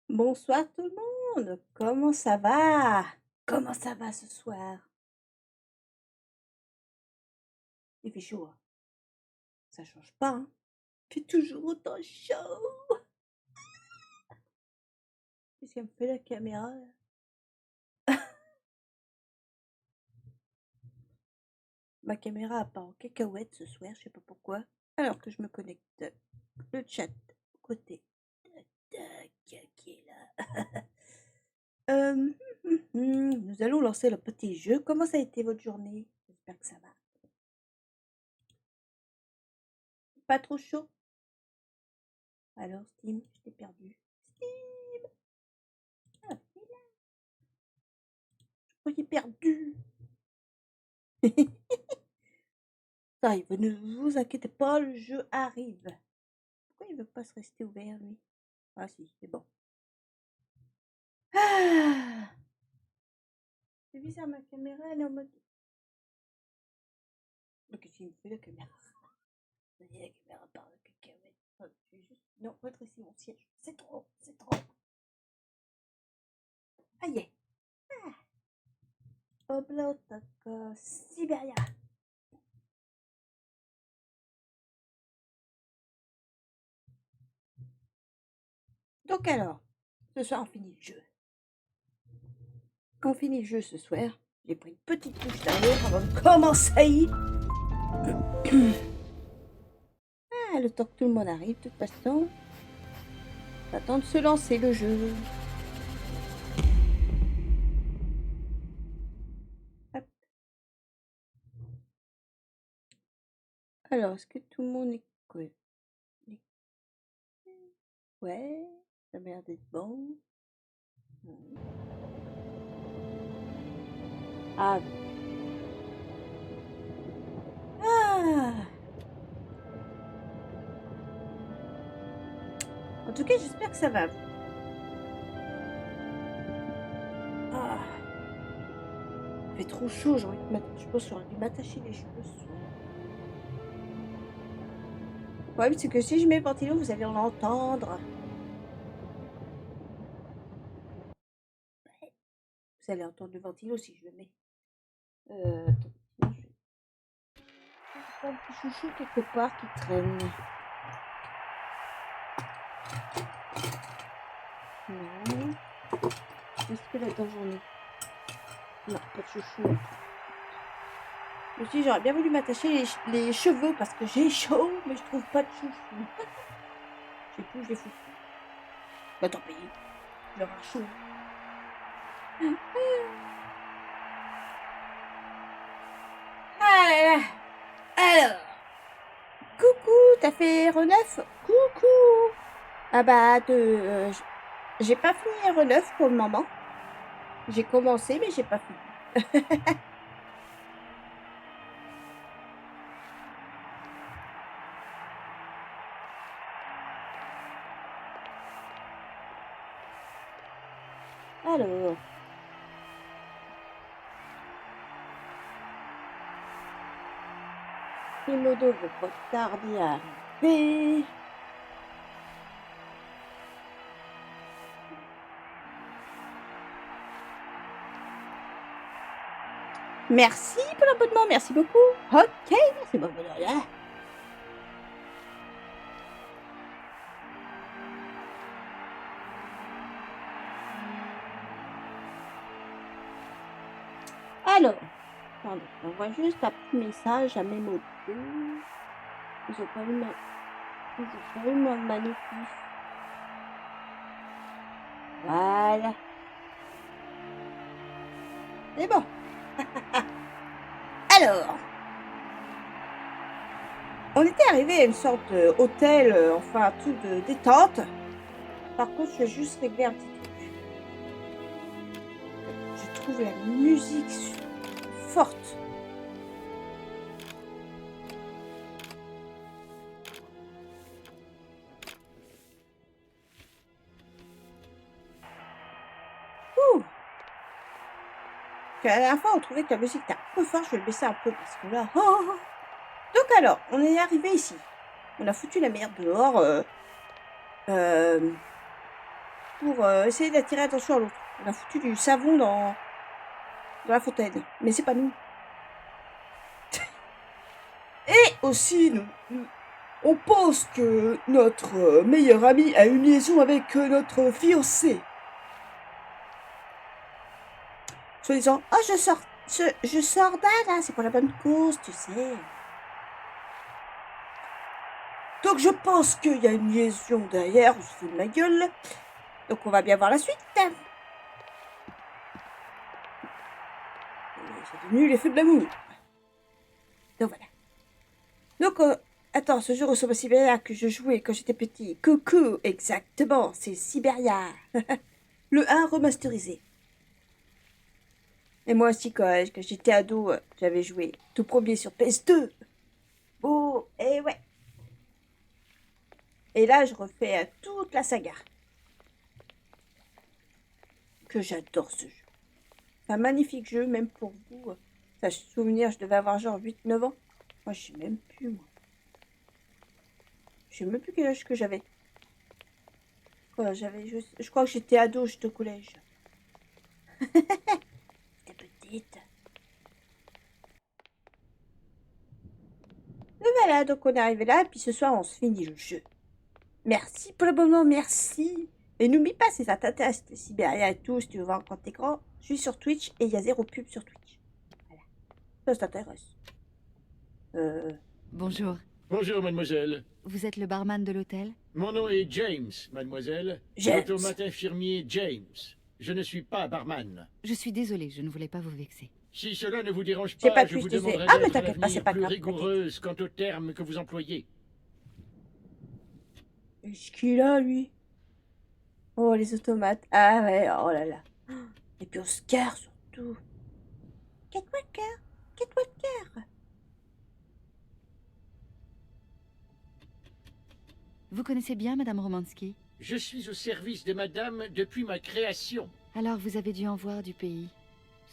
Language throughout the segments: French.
Bonsoir tout le monde, comment ça va? Comment ça va ce soir? Il fait chaud, hein? Ça change pas, hein? Il fait toujours autant chaud. Qu'est-ce qu'elle me fait la caméra là? Ma caméra part en cacahuète ce soir, je sais pas pourquoi. Alors que je me connecte le chat côté. Tac, tac, qui est là? Nous allons lancer le petit jeu. Comment ça a été votre journée? J'espère que ça va. Pas trop chaud? Alors, Steam, je t'ai perdu. Steam! Ah, il est là. Je croyais perdu. Ça arrive, ne vous inquiétez pas, le jeu arrive. Pourquoi il veut pas se rester ouvert, lui? Ah si, c'est bon. Ah, c'est bizarre, ma caméra, elle est en mode... Qu'est-ce qu'il me fait, la caméra? La caméra part de cacahuète. Oh, je vais juste... Non, redresser mon siège. C'est trop, c'est trop. Aïe. Oblotок, Sibéria. Donc alors, ce soir on finit le jeu. On finit le jeu ce soir. J'ai pris une petite touche derrière avant de commencer. Ah, le temps que tout le monde arrive, de toute façon. On attend de se lancer le jeu. Hop. Alors, est-ce que tout le monde est quoi? Ouais, ça m'a l'air d'être bon. Ah. Ah. En tout cas, j'espère que ça va. Ah. Il fait trop chaud, j'ai envie de mettre... Je pense que j'aurais dû m'attacher les cheveux ce soir. Le problème, c'est que si je mets le ventilo, vous allez l'entendre. Vous allez entendre le ventilo si je le mets. Attends, sinon je vais... un petit chouchou quelque part qui traîne. Non. Est-ce que là-dedans j'en ai? Non, pas de chouchou. Je me suis dit, j'aurais bien voulu m'attacher les cheveux parce que j'ai chaud, mais je trouve pas de chouchou. Je sais plus où je l'ai foutu. Bah tant pis, j'aurai chaud. Ah là là. Alors, coucou, t'as fait R9? Coucou. Ah bah, j'ai pas fini R9 pour le moment. J'ai commencé, mais j'ai pas fini. Alors, Quimodo veut pas tarder à arriver. Merci pour l'abonnement, merci beaucoup. Ok, merci beaucoup. Alors, attendez, j'envoie juste un petit message à mes mots. Ils ont pas eu ma notif. Voilà. C'est bon. Alors, on était arrivé à une sorte d'hôtel, enfin un truc de détente. Par contre, je vais juste régler un petit truc. Je trouve la musique forte. Ouh. La dernière fois, on trouvait que la musique était un peu forte. Je vais le baisser un peu parce que là... Oh. Donc alors, on est arrivé ici. On a foutu la merde dehors pour essayer d'attirer l'attention à l'autre. On a foutu du savon dans la fontaine. Mais c'est pas nous. Et aussi, on pense que notre meilleur ami a une liaison avec notre fiancé. Soit disant, oh je sors d'Anne, c'est pour la bonne cause, tu sais. Donc je pense qu'il y a une liaison derrière, on se fout de ma gueule. Donc on va bien voir la suite. C'est devenu les feux de l'amour. Donc voilà. Donc, attends, ce jeu ressemble à Siberia que je jouais quand j'étais petit. Coucou, exactement, c'est Siberia. Le 1 remasterisé. Et moi aussi, quand j'étais ado, j'avais joué tout premier sur PS2. Oh, et ouais. Et là, je refais toute la saga. Que j'adore ce jeu. C'est un magnifique jeu, même pour vous. Ça, je me souviens, je devais avoir genre 8-9 ans. Moi, je sais même plus, moi. Je sais même plus quel âge que j'avais. Je crois que j'étais ado, j'étais au collège. J'étais petite. Et voilà, donc on est arrivé là, et puis ce soir, on se finit le jeu. Merci pour le moment, merci. Et n'oublie pas, si ça t'intéresse, Siberia et tout, si tu veux voir un grand écran, je suis sur Twitch et il y a 0 pub sur Twitch. Voilà. Ça t'intéresse. Bonjour. Bonjour, mademoiselle. Vous êtes le barman de l'hôtel? Mon nom est James, mademoiselle. James. Automate infirmier James. Je ne suis pas barman. Je suis désolée, je ne voulais pas vous vexer. Si cela ne vous dérange J'ai pas, pas je pu, vous je disais. demanderai Ah, mais d'être à t'inquiète pas, c'est l'avenir pas plus grave, rigoureuse quant aux termes que vous employez. Qu'est-ce qu'il a, lui? Oh, les automates. Ah ouais, oh là là. Et puis Oscar, surtout. Catwalker. Vous connaissez bien Madame Romansky? Je suis au service de madame depuis ma création. Alors vous avez dû en voir du pays.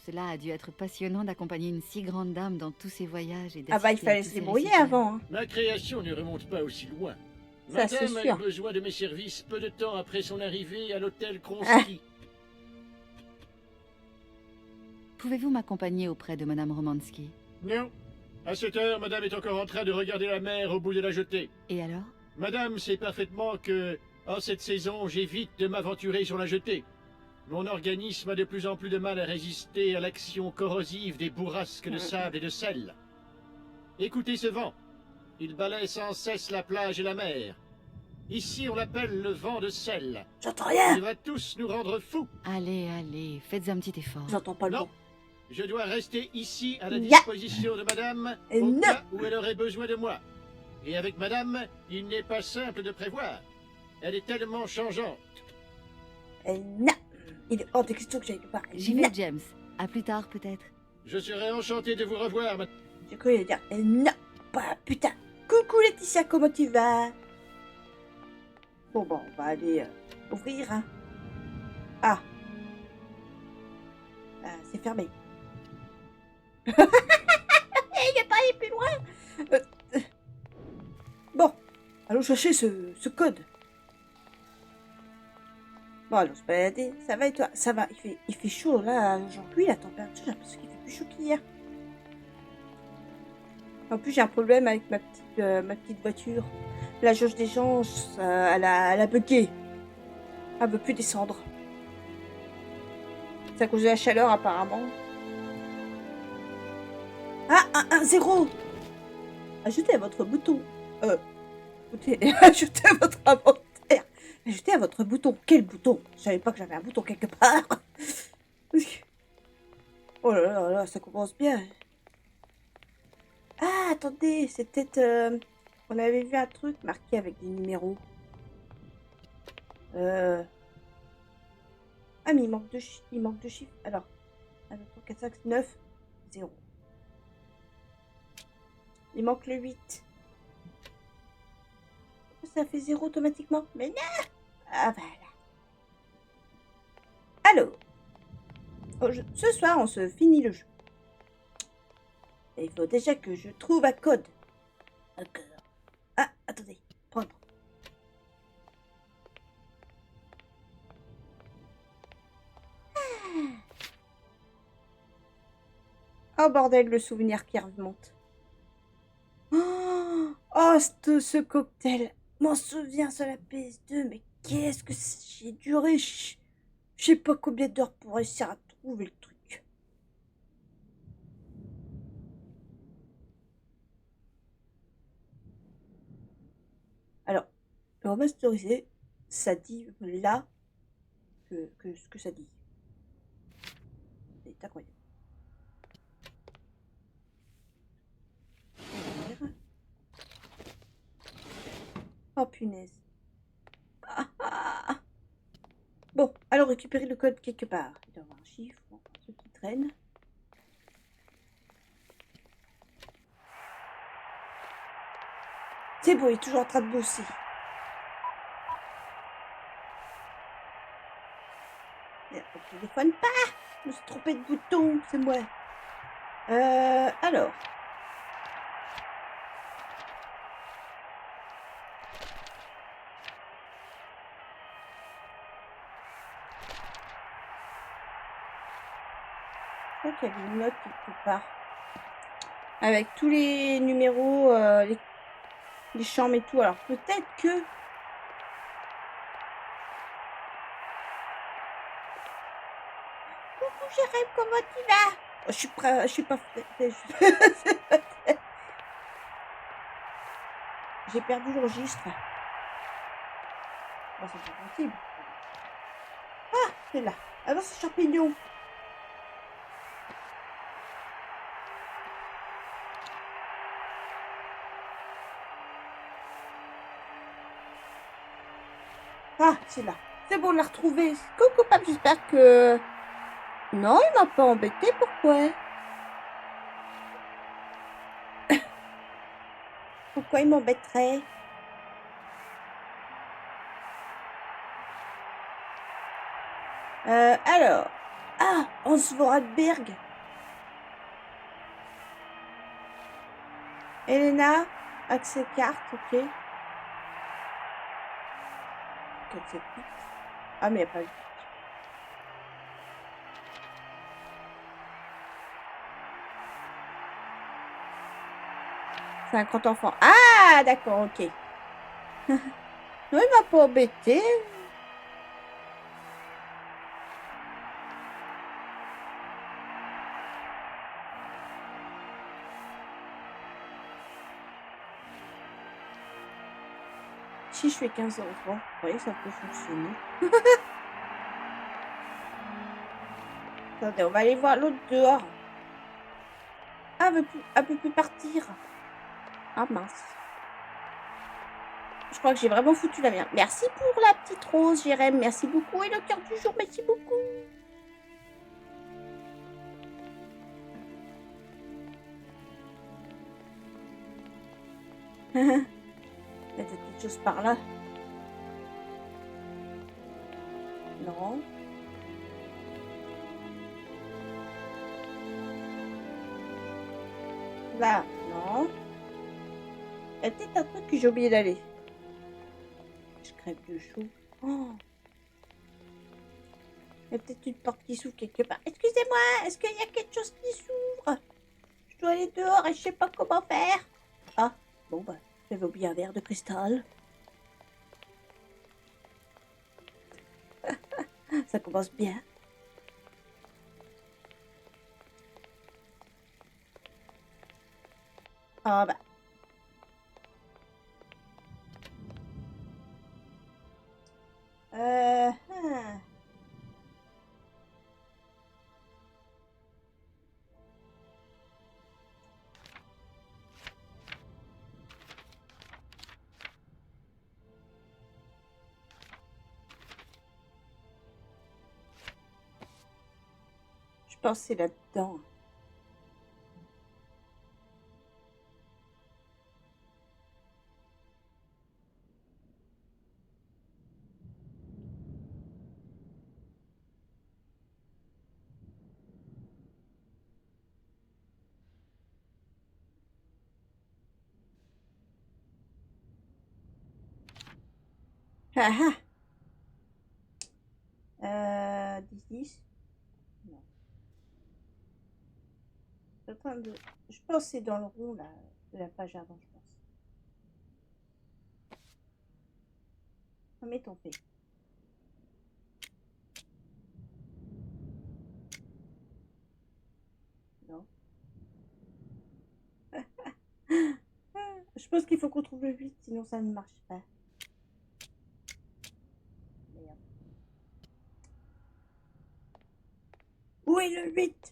Cela a dû être passionnant d'accompagner une si grande dame dans tous ses voyages et Ah bah, il d'assister à fallait tous se ses débrouiller récitals. avant. Hein. Ma création ne remonte pas aussi loin. Ça, c'est Madame a sûr. eu besoin de mes services peu de temps après son arrivée à l'hôtel Kronsky. Pouvez-vous m'accompagner auprès de Madame Romansky? Non. À cette heure, madame est encore en train de regarder la mer au bout de la jetée. Et alors? Madame sait parfaitement que, en cette saison, j'évite de m'aventurer sur la jetée. Mon organisme a de plus en plus de mal à résister à l'action corrosive des bourrasques de sable et de sel. Écoutez ce vent. Il balaie sans cesse la plage et la mer. Ici, on l'appelle le vent de sel. J'entends rien. Il va tous nous rendre fous. Allez, allez, faites un petit effort. J'entends pas le Non. vent. Je dois rester ici à la Ya. disposition de madame Et au non. cas où elle aurait besoin de moi. Et avec madame, il n'est pas simple de prévoir. Elle est tellement changeante. Non. Il est hors de question que j'aille le voir. J'y Non. vais, James. À plus tard, peut-être. Je serais enchanté de vous revoir, J'ai cru lui dire non. Bah putain. Coucou Laetitia, comment tu vas? Bon, on va aller ouvrir. Hein. Ah. C'est fermé. Il n'est pas allé plus loin. Bon, allons chercher ce code. Bon, allons se balader. Ça va et toi? Ça va. Il fait chaud là aujourd'hui, la température. J'ai l'impression qu'il fait plus chaud qu'hier. En plus, j'ai un problème avec ma petite voiture. La jauge d'essence, elle a bugué. Elle veut plus descendre. C'est à cause de la chaleur, apparemment. Ah, 1-0. Ajoutez à votre bouton. Ajoutez à votre inventaire. Ajoutez à votre bouton. Quel bouton? Je savais pas que j'avais un bouton quelque part. Oh là là, ça commence bien. Ah, attendez, c'est peut-être... on avait vu un truc marqué avec des numéros. Ah, mais il manque de chiffres. Alors, 1, 2, 3, 4, 5, 9, 0. Il manque le 8. Ça fait 0 automatiquement. Mais non! Ah, voilà. Alors, ce soir, on se finit le jeu. Et il faut déjà que je trouve un code. D'accord. Ah, attendez. Prendre. Oh bordel, le souvenir qui remonte. Oh, ce cocktail. M'en souviens sur la PS2, mais qu'est-ce que j'ai duré. Je sais pas combien d'heures pour réussir à trouver le truc. Alors, le remasterisé, ça dit là que ce que ça dit. C'est incroyable. Oh punaise. Ah, ah, ah. Bon, alors récupérer le code quelque part. Il doit y avoir un chiffre, un truc qui traîne. C'est bon, il est toujours en train de bosser. Merde, on téléphone pas. Je me suis trompé de bouton, c'est moi. Alors. Je crois qu'il y avait une note quelque part. Avec tous les numéros, les chambres et tout. Alors peut-être que... Coucou Jérém, comment tu vas? Je suis prêt, je suis pas... J'ai perdu le registre. Oh, c'est pas possible. Ah, c'est là. Ah non, c'est champignon. Ah, c'est là. C'est bon, on l'a retrouvé. Coucou, Pape, j'espère que... Non, il m'a pas embêté, pourquoi? Pourquoi il m'embêterait? Alors... Ah, Hans Voradberg. Elena, accès carte, ok. 4, 7, 8. Ah, mais il n'y a pas eu. 50 enfants. Ah, d'accord, ok. Non, il m'a pas embêté. Si je fais 15 enfants, vous voyez, ça peut fonctionner. Attendez, on va aller voir l'autre dehors. Ah, elle peut plus partir. Ah, mince. Je crois que j'ai vraiment foutu la merde. Merci pour la petite rose, Jérém. Merci beaucoup. Et le cœur du jour, merci beaucoup. Il y a peut-être quelque chose par là. Non. Là, non. Il y a peut-être un truc que j'ai oublié d'aller. Je crève de chaud. Oh. Il y a peut-être une porte qui s'ouvre quelque part. Excusez-moi, est-ce qu'il y a quelque chose qui s'ouvre? Je dois aller dehors et je sais pas comment faire. Ah, bon bah, j'avais oublié un verre de cristal. Ça commence bien. Ah bah. Hmm. Je pense que c'est là-dedans. Ah ah. 10. Non. Je suis en train de... Je pense que c'est dans le rond là, de la page avant, je pense. Remets ton fait. Non. Je pense qu'il faut qu'on trouve le 8, sinon ça ne marche pas. Merde. Où est le 8?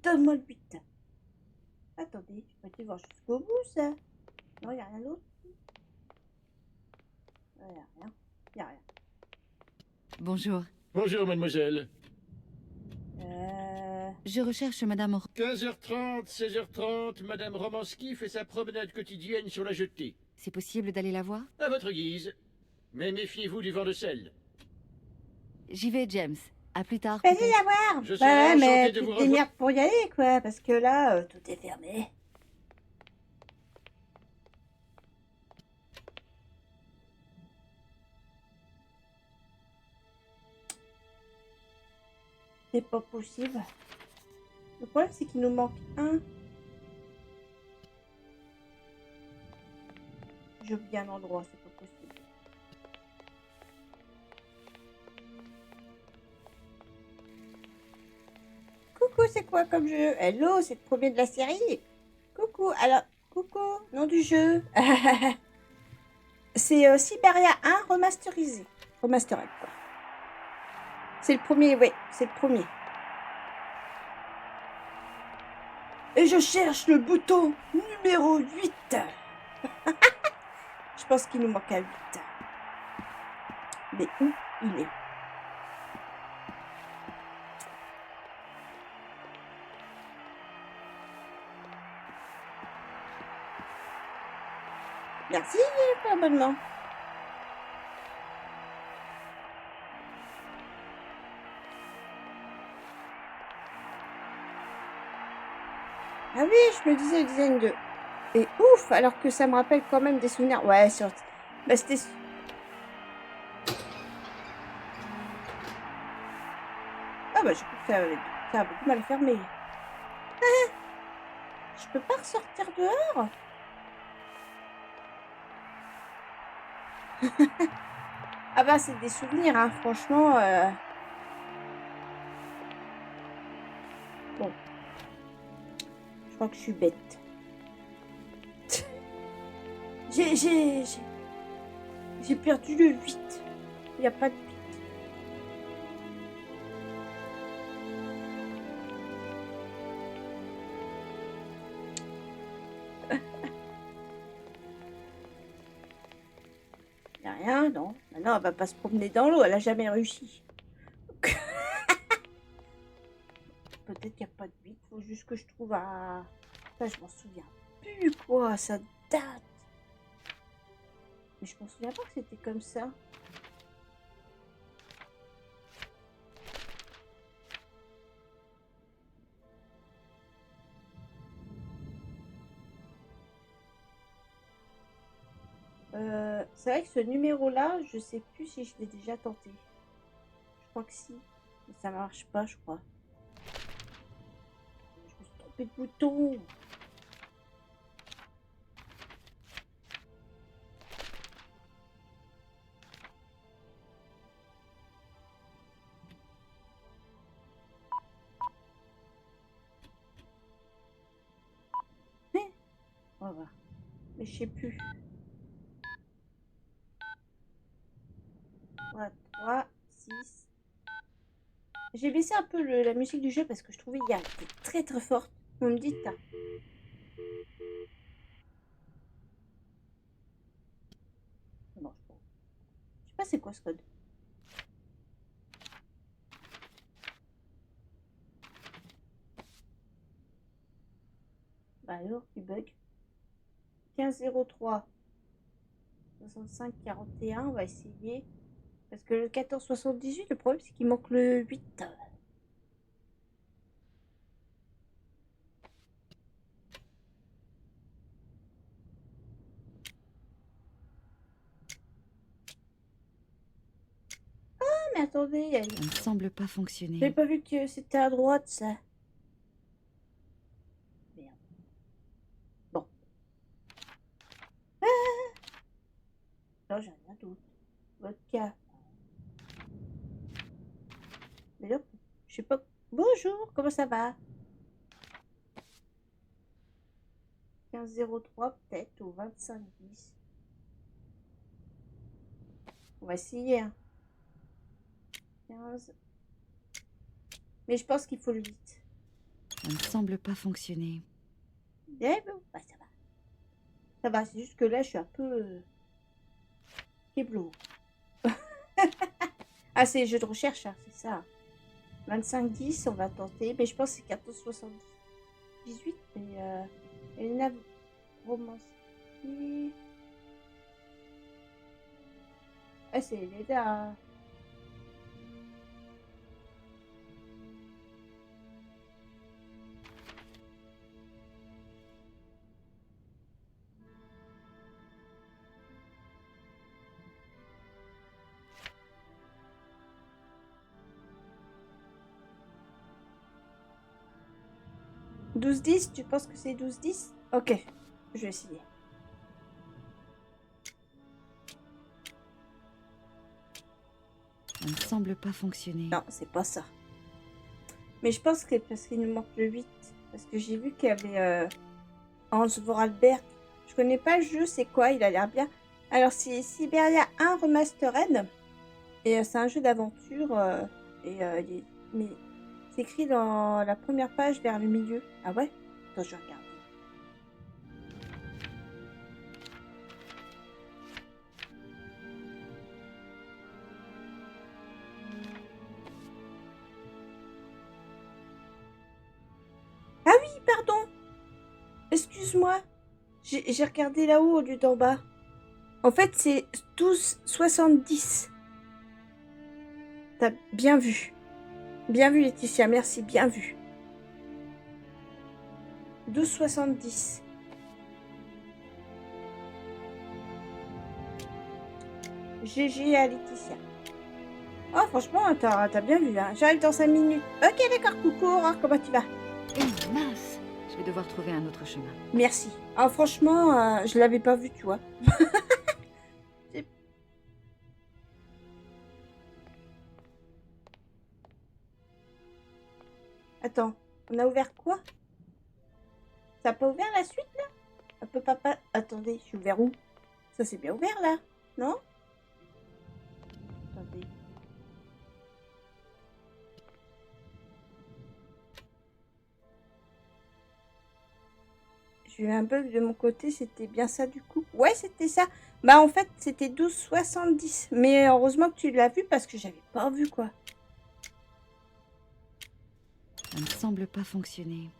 Donne-moi le 8. Attendez, je peux te voir jusqu'au bout, ça. Non, il n'y a rien d'autre. Il n'y a rien. Il n'y a rien. Bonjour. Bonjour, mademoiselle. Je recherche Madame 15h30, 16h30, Madame Romanski fait sa promenade quotidienne sur la jetée. C'est possible d'aller la voir? À votre guise. Mais méfiez-vous du vent de sel. J'y vais, James. À plus tard. Allez peut-être. la voir. Je serai Bah, enchanté mais de tu vous te revoir. démerdes pour y aller, quoi, parce que là, tout est fermé. C'est pas possible. Le problème, c'est qu'il nous manque un. J'ai oublié un endroit, c'est pas possible. Coucou, c'est quoi comme jeu? Hello, c'est le premier de la série. Coucou, alors, coucou, nom du jeu. C'est Siberia 1 remasterisé. Remastered, quoi. C'est le premier, ouais, c'est le premier. Et je cherche le bouton numéro 8. Je pense qu'il nous manque un 8. Mais où il est? Merci pour l'abonnement. Ah oui, je me disais le design de... Et ouf, alors que ça me rappelle quand même des souvenirs. Ouais, sur... Bah, c'était... Ah bah, j'ai cru que ça a beaucoup mal fermé. Ah, je peux pas ressortir dehors? Ah bah, c'est des souvenirs, hein, franchement. Bon. Je crois que je suis bête. J'ai perdu le 8. Il n'y a pas de 8. Il n'y a rien, non. Maintenant, elle va pas se promener dans l'eau. Elle a jamais réussi. Peut-être qu'il n'y a pas de 8. Faut juste que je trouve un... Ça, je m'en souviens plus, quoi. Ça date. Mais je m'en souviens pas que c'était comme ça. C'est vrai que ce numéro-là, je sais plus si je l'ai déjà tenté. Je crois que si. Mais ça marche pas, je crois. Je me suis trompée de bouton. Mais, on va voir. Mais je sais plus. 3, 6. J'ai baissé un peu la musique du jeu parce que je trouvais qu'elle était très très forte. Vous me dites, hein. Ça marche pas. Je sais pas c'est quoi ce code. Bah alors, il bug. 1503 65 41, on va essayer. Parce que le 1478, le problème c'est qu'il manque le 8. mais attendez, Ça ne semble pas j'ai fonctionner. pas vu que c'était à droite, ça. Merde. Bon. Non, j'ai rien d'autre. Vodka. Mais là, je sais pas. Bonjour, comment ça va? 15,03 peut-être, ou 25,10. On va essayer, hein. 15. Mais je pense qu'il faut le 8. Ça ne semble pas fonctionner. Eh bon, bah ça va. Ça va, c'est juste que là, je suis un peu... kéblo. Ah, c'est les jeux de recherche, hein, c'est ça. 25,10, on va tenter. Mais je pense que c'est 14,78. Mais Elena Romanski... Ah, c'est Elena. 12,10, tu penses que c'est 12,10? Ok, je vais essayer. Ça ne semble pas fonctionner. Non, c'est pas ça. Mais je pense que parce qu'il nous manque le 8. Parce que j'ai vu qu'il y avait Hans Vorarlberg. Je connais pas le jeu, c'est quoi? Il a l'air bien. Alors, c'est Siberia 1 Remastered. Et c'est un jeu d'aventure. Mais c'est écrit dans la première page vers le milieu. Ah ouais? Attends, je regarde. Ah oui, pardon! Excuse-moi. J'ai regardé là-haut au lieu d'en bas. En fait, c'est 12,70. T'as bien vu. Bien vu, Laetitia, merci, bien vu. 12,70. GG à Laetitia. Oh, franchement, t'as bien vu, hein. J'arrive dans 5 minutes. Ok, d'accord, coucou, Aurore, comment tu vas? Eh mince! Je vais devoir trouver un autre chemin. Merci. Ah, franchement, je l'avais pas vu, tu vois. Attends, on a ouvert quoi? Ça n'a pas ouvert la suite, là? On peut pas... Attendez, je suis ouvert où? Ça, c'est bien ouvert, là? Non? Attendez. J'ai eu un bug de mon côté, c'était bien ça, du coup? Ouais, c'était ça. Bah, en fait, c'était 12,70. Mais heureusement que tu l'as vu, parce que j'avais pas vu, quoi. Ça ne semble pas fonctionner.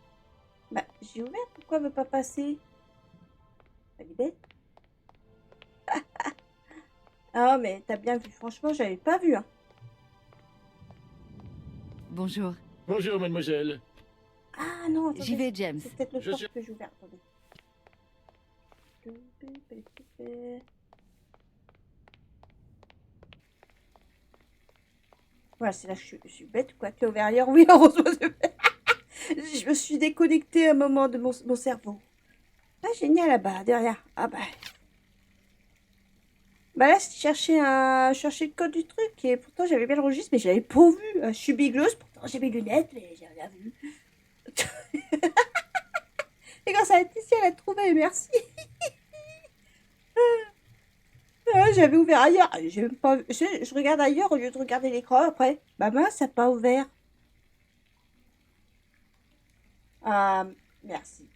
Bah, j'ai ouvert, pourquoi elle veut pas passer? Elle est bête. Ah, mais t'as bien vu. Franchement, j'avais pas vu, hein. Bonjour. Bonjour, mademoiselle. Ah, non, attendez. J'y vais, James. C'est peut-être le Je porte suis- que j'ai ouvert. Attendez. Voilà, c'est là que je suis bête, quoi. Tu as ouvert ailleurs? Oui, heureusement. Je me suis déconnectée à un moment de mon cerveau. Ah, génial, là-bas, derrière. Ah, bah. Bah là, je cherchais le code du truc. Et pourtant, j'avais bien le registre, mais je l'avais pas vu. Je suis bigleuse, pourtant j'ai mes lunettes, mais j'ai rien vu. Et quand ça a été ici, elle a trouvé, merci. Ah, j'avais ouvert ailleurs. J'ai même pas... je regarde ailleurs au lieu de regarder l'écran après. Bah mince, ça n'a pas ouvert. Ah, merci.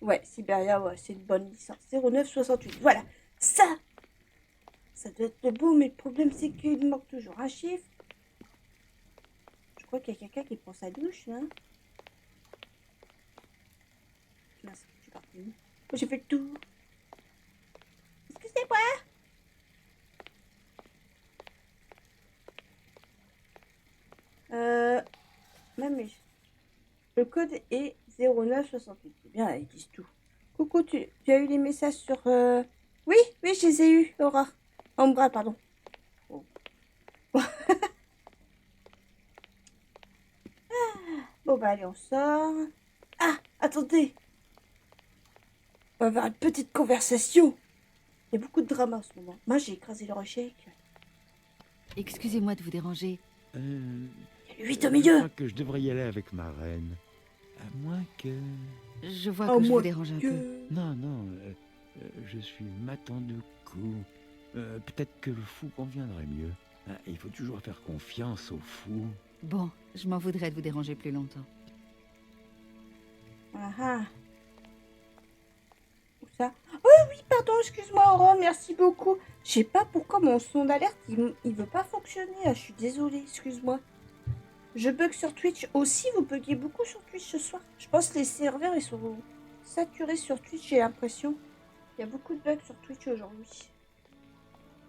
Ouais, Siberia, ouais, c'est une bonne licence. 0968. Voilà. Ça doit être le beau, mais le problème, c'est qu'il me manque toujours un chiffre. Je crois qu'il y a quelqu'un qui prend sa douche, là. Mince, je suis partie. Oh, j'ai fait le tour. Excusez-moi. Même le code est 0968. C'est bien, ils disent tout. Coucou, tu as eu les messages sur... Oui, je les ai eus, Laura. Ambra, pardon. Oh. Bon, bah allez, on sort. Ah, attendez. On va avoir une petite conversation. Il y a beaucoup de drama en ce moment. Moi, j'ai écrasé le rocher. Excusez-moi de vous déranger. Euh, Il y a le 8 au je milieu. crois que je devrais y aller avec ma reine. À moins que... Je vois À que je moins vous dérange un peu. Non, non, je suis matin de coup. Peut-être que le fou conviendrait mieux. Il faut toujours faire confiance au fou. Bon, je m'en voudrais de vous déranger plus longtemps. Ah ah. Où ça? Oh oui, pardon, excuse-moi, Aurore, merci beaucoup. Je sais pas pourquoi mon son d'alerte, il veut pas fonctionner. Ah, je suis désolée, excuse-moi. Je bug sur Twitch aussi, vous buguez beaucoup sur Twitch ce soir. Je pense que les serveurs, ils sont saturés sur Twitch, j'ai l'impression. Il y a beaucoup de bugs sur Twitch aujourd'hui.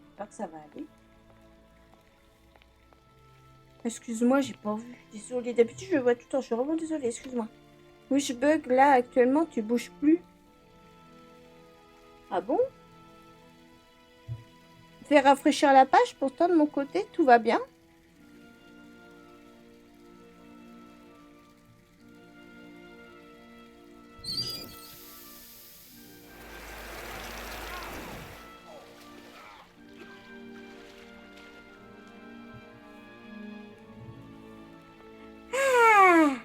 J'espère que ça va aller. Excuse-moi, j'ai pas vu. Désolée, d'habitude je le vois tout le temps, je suis vraiment désolée, excuse-moi. Oui, je bug là actuellement, tu bouges plus. Ah bon? Fais rafraîchir la page, pourtant de mon côté, tout va bien. Ah!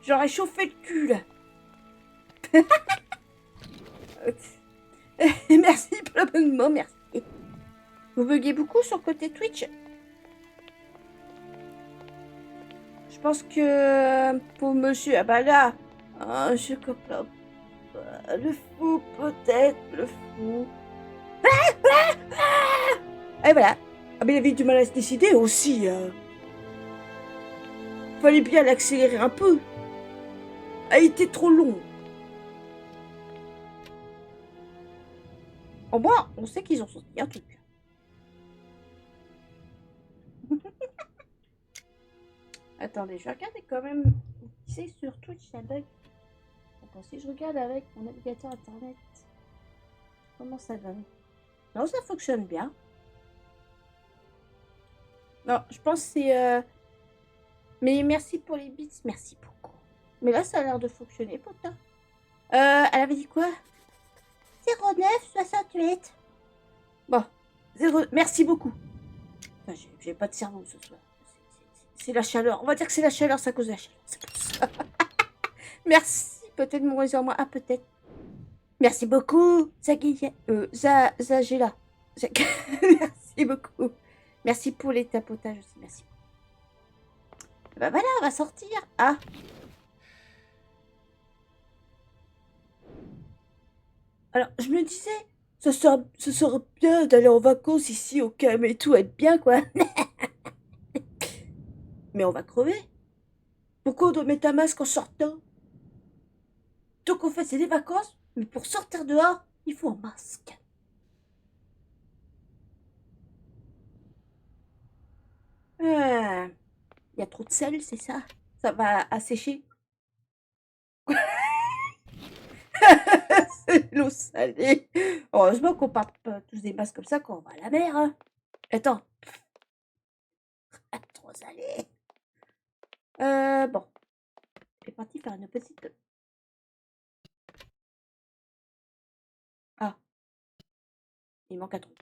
J'aurais chauffé le cul là. Merci pour l'abonnement, merci. Vous buguez beaucoup sur le côté Twitch? Je pense que pour monsieur... Ah bah là, je comprends pas. Le fou, peut-être, le fou. Et voilà. Ah mais il avait du mal à se décider aussi. Fallait bien l'accélérer un peu. Ah, il était trop long. Au moins, on sait qu'ils ont sorti un truc. Attendez, je vais regarder quand même. C'est sur Twitch, ça bug. Attends, si je regarde avec mon navigateur internet, comment ça donne? Non, ça fonctionne bien. Non, je pense que c'est... Mais merci pour les bits, merci beaucoup. Mais là, ça a l'air de fonctionner, potin. Elle avait dit quoi? 0968. Bon, 0... Merci beaucoup. Enfin, j'ai pas de cerveau ce soir. C'est la chaleur. On va dire que c'est la chaleur, c'est à cause de la chaleur. C'est pour ça. Merci. Peut-être mon réseau à moi. Ah, peut-être. Merci beaucoup, Zagela. Merci beaucoup. Merci pour les tapotages aussi. Merci. Bah voilà, on va sortir. Ah. Alors, je me disais, ça serait bien d'aller en vacances ici au calme et tout, être bien, quoi. Mais on va crever. Pourquoi on doit mettre un masque en sortant? Donc en fait, c'est des vacances, mais pour sortir dehors, il faut un masque. Il y a trop de sel, c'est ça? Ça va assécher. C'est l'eau salée. Heureusement qu'on part pas tous des masques comme ça quand on va à la mer. Hein. Attends. Trop salé. Bon. Je vais partir faire une petite... Ah. Il manque un truc.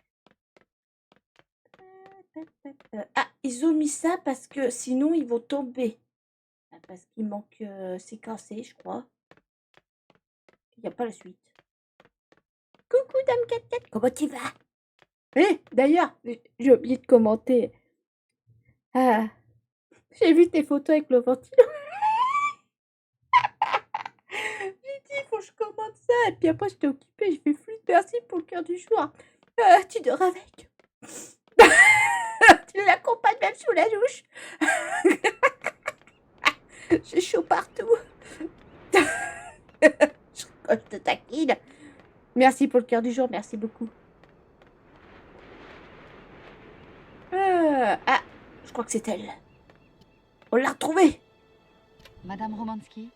Ah, ils ont mis ça parce que sinon ils vont tomber. Parce qu'il manque... c'est cassé, je crois. Il n'y a pas la suite. Coucou Dame Cat, comment tu vas? D'ailleurs, j'ai oublié de commenter. Ah, j'ai vu tes photos avec le ventilo. J'ai dit, il faut que je commente ça. Et puis après, j'étais occupée. Je fais flûte, merci pour le cœur du jour. Tu dors avec. Tu l'accompagnes même sous la douche. J'ai chaud partout. Je te taquine. Merci pour le cœur du jour, merci beaucoup. Ah, je crois que c'est elle. On l'a retrouvée. Madame Romansky?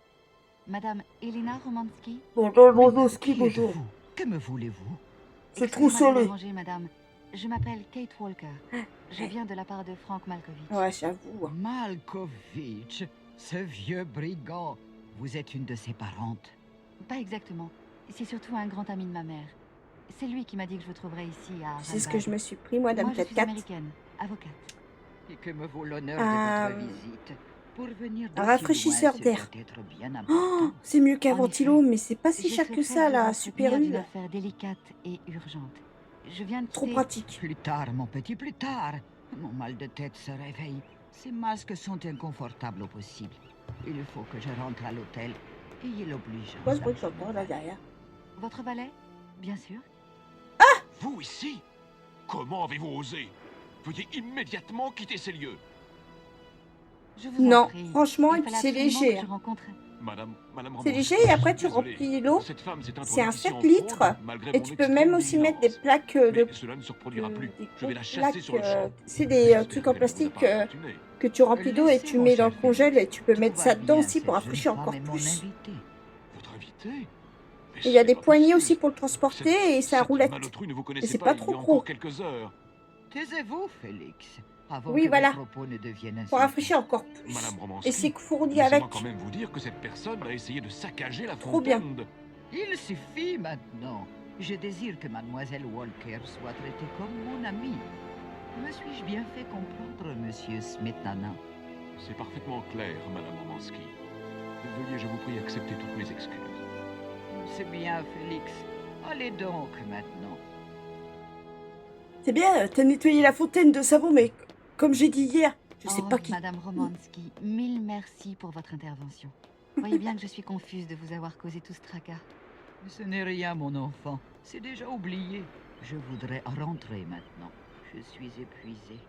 Madame Elena Romansky? Bonjour, Romansky, bonjour. Que me voulez-vous? C'est trop Excusez-moi de vous salé. déranger, madame. Je m'appelle Kate Walker. Je viens de la part de Frank Malkovich. Ouais, j'avoue. Malkovich, ce vieux brigand. Vous êtes une de ses parentes. Pas exactement. C'est surtout un grand ami de ma mère. C'est lui qui m'a dit que je vous trouverais ici à C'est ce que je me suis pris, moi, Dame Moi, je suis 4. américaine, avocate. Et que me vaut l'honneur Euh, de votre visite. Pour venir un d'aussi rafraîchisseur loin, d'air. c'est peut-être bien Oh, important. c'est mieux qu'un En ventilo, effet, mais c'est pas si Je cher que souhaiterais ça, vous la entretenir Super d'une U. affaire délicate et urgente. Je viens de Trop quitter- pratique. Plus tard, mon petit, plus tard. Mon mal de tête se réveille. Ces masques sont inconfortables au possible. Il faut que je rentre à l'hôtel. Ayez l'obligeance. Quoi ce bruit que j'entends là derrière? Votre valet? Bien sûr. Vous ici? Comment avez-vous osé? Veuillez immédiatement quitter ces lieux. Je vous en Non, prie. franchement, Il et puis fallait c'est absolument léger. que je rencontre- Madame C'est Romanski, léger et après tu je suis désolé. remplis l'eau. Cette femme s'est C'est introduite un ici en 7 fraude, litres. malgré Et mon tu peux extrême même aussi mettre des vigilance. plaques Mais de... cela ne se reproduira plus. des Je vais la grosses chasser plaques, sur le champ. c'est des J'espère trucs en qu'elle ne vous a plastique pas que importuné. tu remplis d'eau et tu Laissez-moi, mets dans le cher congèle et tu peux Tout mettre va ça dedans bien, aussi pour cette jeune rafraîchir femme encore est mon plus. invité. Votre invité? Mais Il y a ce des n'est pas poignées possible. aussi pour le transporter et c'est à Cette roulette. malotru ne vous Et connaissait c'est pas pas il y trop a gros. encore quelques heures. Taisez-vous, Félix, avant Oui, que voilà. vos propos ne deviennent Pour insultants. rafraîchir encore plus. Madame Romanski, Et c'est fourni laissez-moi avec. quand même vous dire que cette personne a essayé de saccager la Trop bien. fontaine de... Il suffit maintenant. Je désire que mademoiselle Walker soit traitée comme mon amie. Me suis-je bien fait comprendre, monsieur Smetana? C'est parfaitement clair, Madame Romanski. Veuillez, je vous prie, accepter toutes mes excuses. C'est bien, Félix. Allez donc maintenant. C'est bien, t'as nettoyé la fontaine de savon, mais comme j'ai dit hier, je sais Oh, pas qui. Madame Romanski, mille merci pour votre intervention. Voyez bien que je suis confuse de vous avoir causé tout ce tracas. Ce n'est rien, mon enfant. C'est déjà oublié. Je voudrais rentrer maintenant. Je suis épuisée.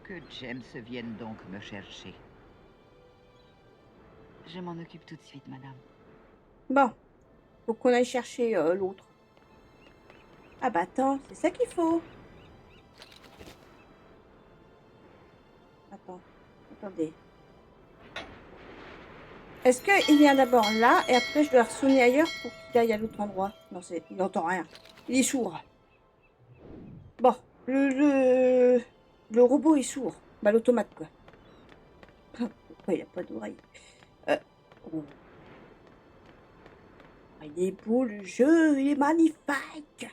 Que James vienne donc me chercher. Je m'en occupe tout de suite, madame. Bon, faut qu'on aille chercher l'autre. Ah bah attends, c'est ça qu'il faut. Attends, attendez. Est-ce qu'il vient d'abord là et après je dois ressonner ailleurs pour qu'il aille à l'autre endroit? Non, il n'entend rien. Il est sourd. Bon, le robot est sourd. Bah l'automate quoi. Pourquoi il a pas d'oreille? Oh. Il est beau le jeu, il est magnifique.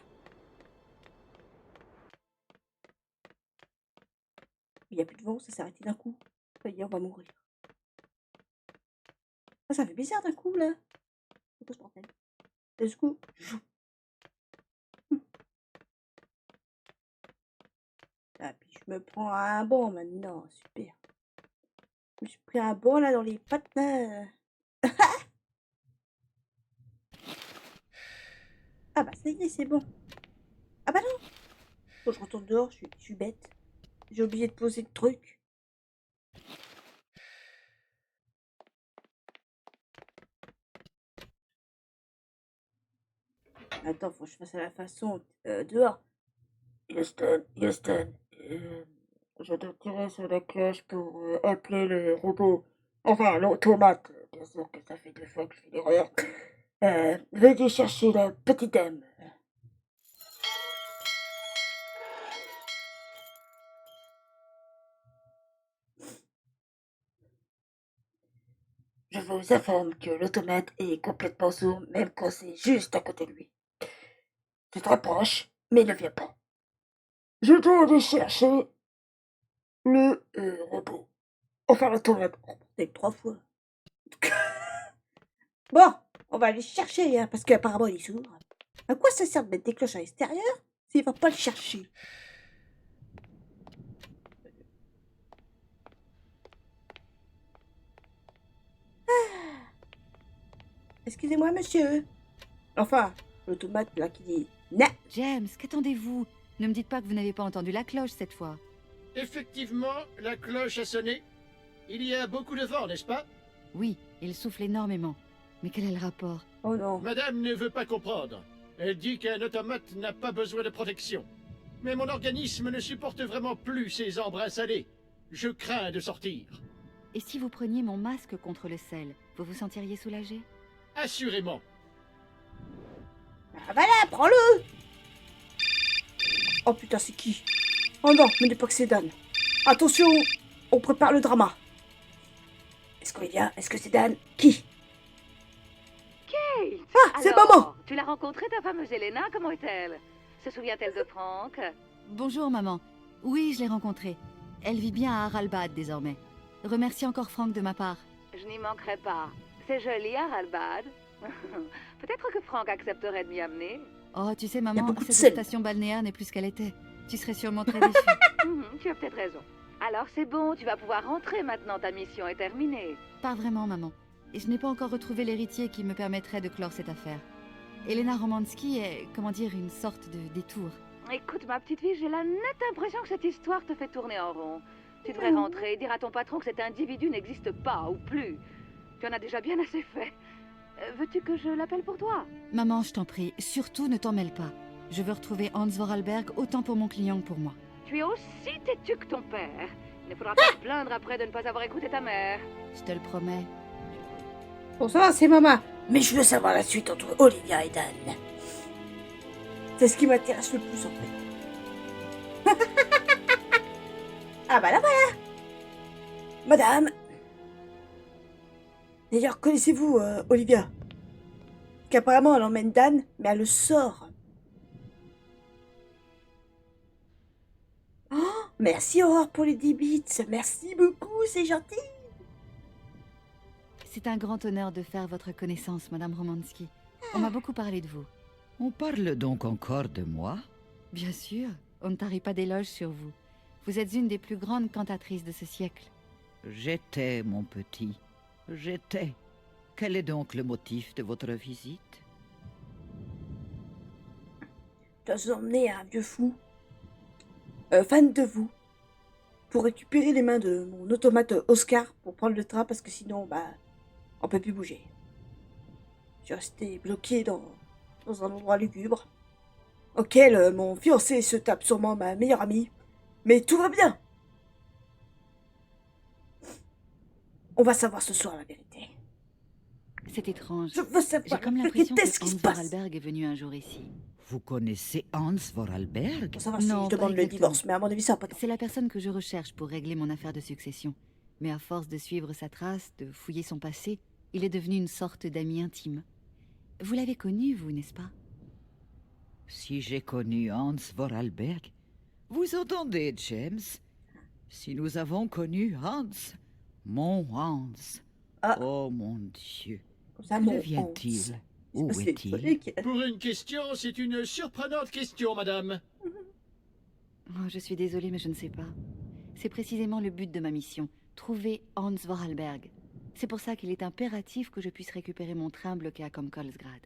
Il n'y a plus de vent, ça s'est arrêté d'un coup. Ça y est, on va mourir. Ah, ça fait bizarre d'un coup là. C'est quoi ce bordel? D'un coup, jou. Ah, puis je me prends un banc maintenant, super. Je me suis pris un banc là dans les pattes là. Ah bah ça y est, c'est bon. Ah bah non. Faut que je retourne dehors, je suis bête. J'ai oublié de poser le truc. Attends, faut que je fasse à la façon dehors. Houston, je dois tirer sur la cloche pour appeler le robot. Enfin, l'automate. Bien sûr que ça fait 2 fois que je fais l'erreur. Veuillez chercher la petite dame. Je vous informe que l'automate est complètement sourd, même quand c'est juste à côté de lui. C'est très proche, mais il ne vient pas. Je dois aller chercher le robot. Enfin, l'automate. Oh, c'est 3 fois. Bon, on va aller chercher, hein, parce qu'apparemment il est sourd. À quoi ça sert de mettre des cloches à l'extérieur s'il va pas le chercher? Excusez-moi, monsieur. Enfin, l'automate là qui dit nah. James, qu'attendez-vous? Ne me dites pas que vous n'avez pas entendu la cloche cette fois. Effectivement, la cloche a sonné. Il y a beaucoup de vent, n'est-ce pas? Oui, il souffle énormément. Mais quel est le rapport? Oh non. Madame ne veut pas comprendre. Elle dit qu'un automate n'a pas besoin de protection. Mais mon organisme ne supporte vraiment plus ces embruns salés. Je crains de sortir. Et si vous preniez mon masque contre le sel, vous vous sentiriez soulagé? Assurément. Ah voilà, prends-le. Oh putain, c'est qui? Oh non, mais dis pas que c'est Dan. Attention, on prépare le drama. Est-ce qu'il y a? Est-ce que c'est Dan? Qui? Kate! Ah, c'est Alors, maman! Tu l'as rencontrée, ta fameuse Elena? Comment est-elle? Se souvient-elle de Franck? Bonjour, maman. Oui, je l'ai rencontrée. Elle vit bien à Haralbad désormais. Remercie encore Franck de ma part. Je n'y manquerai pas. C'est joli, Haralbad. Peut-être que Franck accepterait de m'y amener. Oh, tu sais, Y a maman, beaucoup de cette sel. station balnéaire n'est plus ce qu'elle était. Tu serais sûrement très déçue. Tu as peut-être raison. Alors c'est bon, tu vas pouvoir rentrer maintenant, ta mission est terminée. Pas vraiment, maman. Et je n'ai pas encore retrouvé l'héritier qui me permettrait de clore cette affaire. Elena Romansky est, comment dire, une sorte de détour. Écoute, ma petite fille, j'ai la nette impression que cette histoire te fait tourner en rond. Tu devrais rentrer et dire à ton patron que cet individu n'existe pas, ou plus. Tu en as déjà bien assez fait. Veux-tu que je l'appelle pour toi? Maman, je t'en prie, surtout ne t'en mêle pas. Je veux retrouver Hans Vorarlberg autant pour mon client que pour moi. Tu es aussi têtu que ton père. Il ne faudra pas te plaindre après de ne pas avoir écouté ta mère. Je te le promets. Bon, ça va, c'est maman. Mais je veux savoir la suite entre Olivia et Dan. C'est ce qui m'intéresse le plus, en fait. Ah bah là, voilà. Madame. D'ailleurs, connaissez-vous Olivia? Qu'apparemment, elle emmène Dan, mais elle le sort. Oh, merci Aurore pour les 10 bits. Merci beaucoup, c'est gentil. C'est un grand honneur de faire votre connaissance, Madame Romansky. On m'a beaucoup parlé de vous. On parle donc encore de moi? Bien sûr, on ne tarit pas d'éloges sur vous. Vous êtes une des plus grandes cantatrices de ce siècle. J'étais, mon petit. J'étais. Quel est donc le motif de votre visite? Je dois vous emmener un vieux fou, fan de vous, pour récupérer les mains de mon automate Oscar pour prendre le train parce que sinon, bah, on peut plus bouger. Je suis resté bloqué dans un endroit lugubre, auquel mon fiancé se tape sûrement ma meilleure amie, mais tout va bien. On va savoir ce soir la vérité. C'est étrange. Je veux J'ai savoir comme la l'impression vérité, que ce qui se Hans passe. Vorarlberg est venu un jour ici. Vous connaissez Hans Vorarlberg? Pour savoir Non, si je pas demande le exactement. divorce, mais à mon avis, ça va pas trop. C'est la personne que je recherche pour régler mon affaire de succession. Mais à force de suivre sa trace, de fouiller son passé, il est devenu une sorte d'ami intime. Vous l'avez connu, vous, n'est-ce pas? Si j'ai connu Hans Vorarlberg, vous entendez, James? Si nous avons connu Hans, mon Hans. Ah. Oh mon Dieu, Comme ça, que mon devient-il? Hans. Où C'est est-il? électronique. Pour une question, c'est une surprenante question, madame. Oh, je suis désolée, mais je ne sais pas. C'est précisément le but de ma mission, trouver Hans Vorarlberg. C'est pour ça qu'il est impératif que je puisse récupérer mon train bloqué à Komkolsgrad.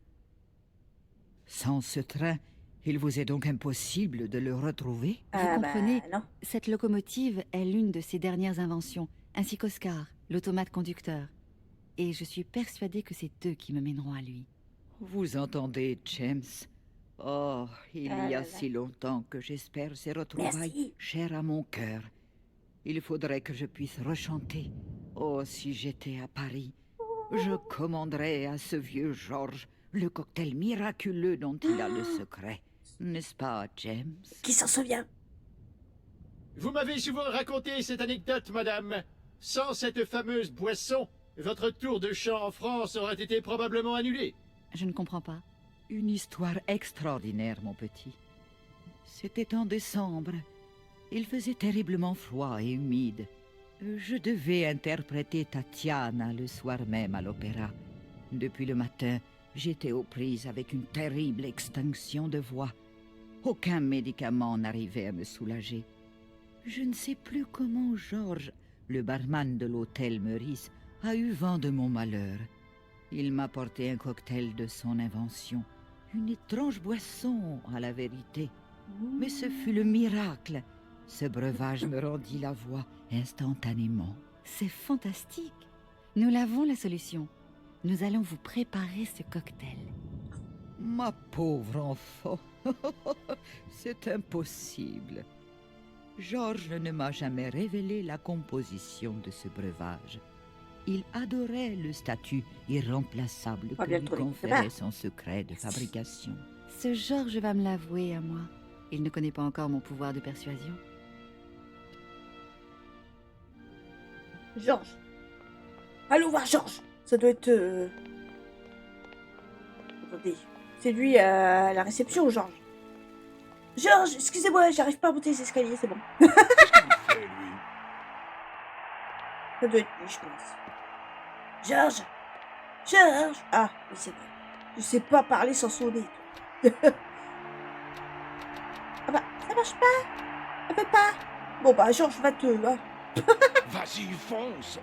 Sans ce train, il vous est donc impossible de le retrouver? Vous comprenez, non. cette locomotive est l'une de ses dernières inventions, ainsi qu'Oscar, l'automate conducteur. Et je suis persuadée que c'est eux qui me mèneront à lui. Vous entendez, James? Oh, il Ah y là a là. si longtemps que j'espère ces retrouvailles Merci. chères à mon cœur. Il faudrait que je puisse rechanter. Oh, si j'étais à Paris, je commanderais à ce vieux Georges le cocktail miraculeux dont il a le secret. N'est-ce pas, James? Qui s'en souvient? Vous m'avez souvent raconté cette anecdote, madame. Sans cette fameuse boisson, votre tour de chant en France aurait été probablement annulé. Je ne comprends pas. Une histoire extraordinaire, mon petit. C'était en décembre. Il faisait terriblement froid et humide. Je devais interpréter Tatiana le soir même à l'opéra. Depuis le matin, j'étais aux prises avec une terrible extinction de voix. Aucun médicament n'arrivait à me soulager. Je ne sais plus comment Georges, le barman de l'hôtel Meurice, a eu vent de mon malheur. Il m'a porté un cocktail de son invention. Une étrange boisson, à la vérité. Mais ce fut le miracle. Ce breuvage me rendit la voix instantanément. C'est fantastique. Nous l'avons, la solution. Nous allons vous préparer ce cocktail. Ma pauvre enfant, c'est impossible. Georges ne m'a jamais révélé la composition de ce breuvage. Il adorait le statut irremplaçable Ah, que bien lui trouvé. conférait son secret de fabrication. Ce Georges va me l'avouer à moi. Il ne connaît pas encore mon pouvoir de persuasion. Georges. Allons voir Georges. Ça doit être... Attendez. C'est lui à la réception, Georges. Georges, excusez-moi, j'arrive pas à monter les escaliers, c'est bon. fait, lui? Ça doit être lui, je pense. Georges. Georges. Ah, oui, c'est vrai. Je sais pas parler sans sonner. Ah bah, ça marche pas. Elle veut pas. Bon bah, Georges va te... hein. Vas-y, fonce!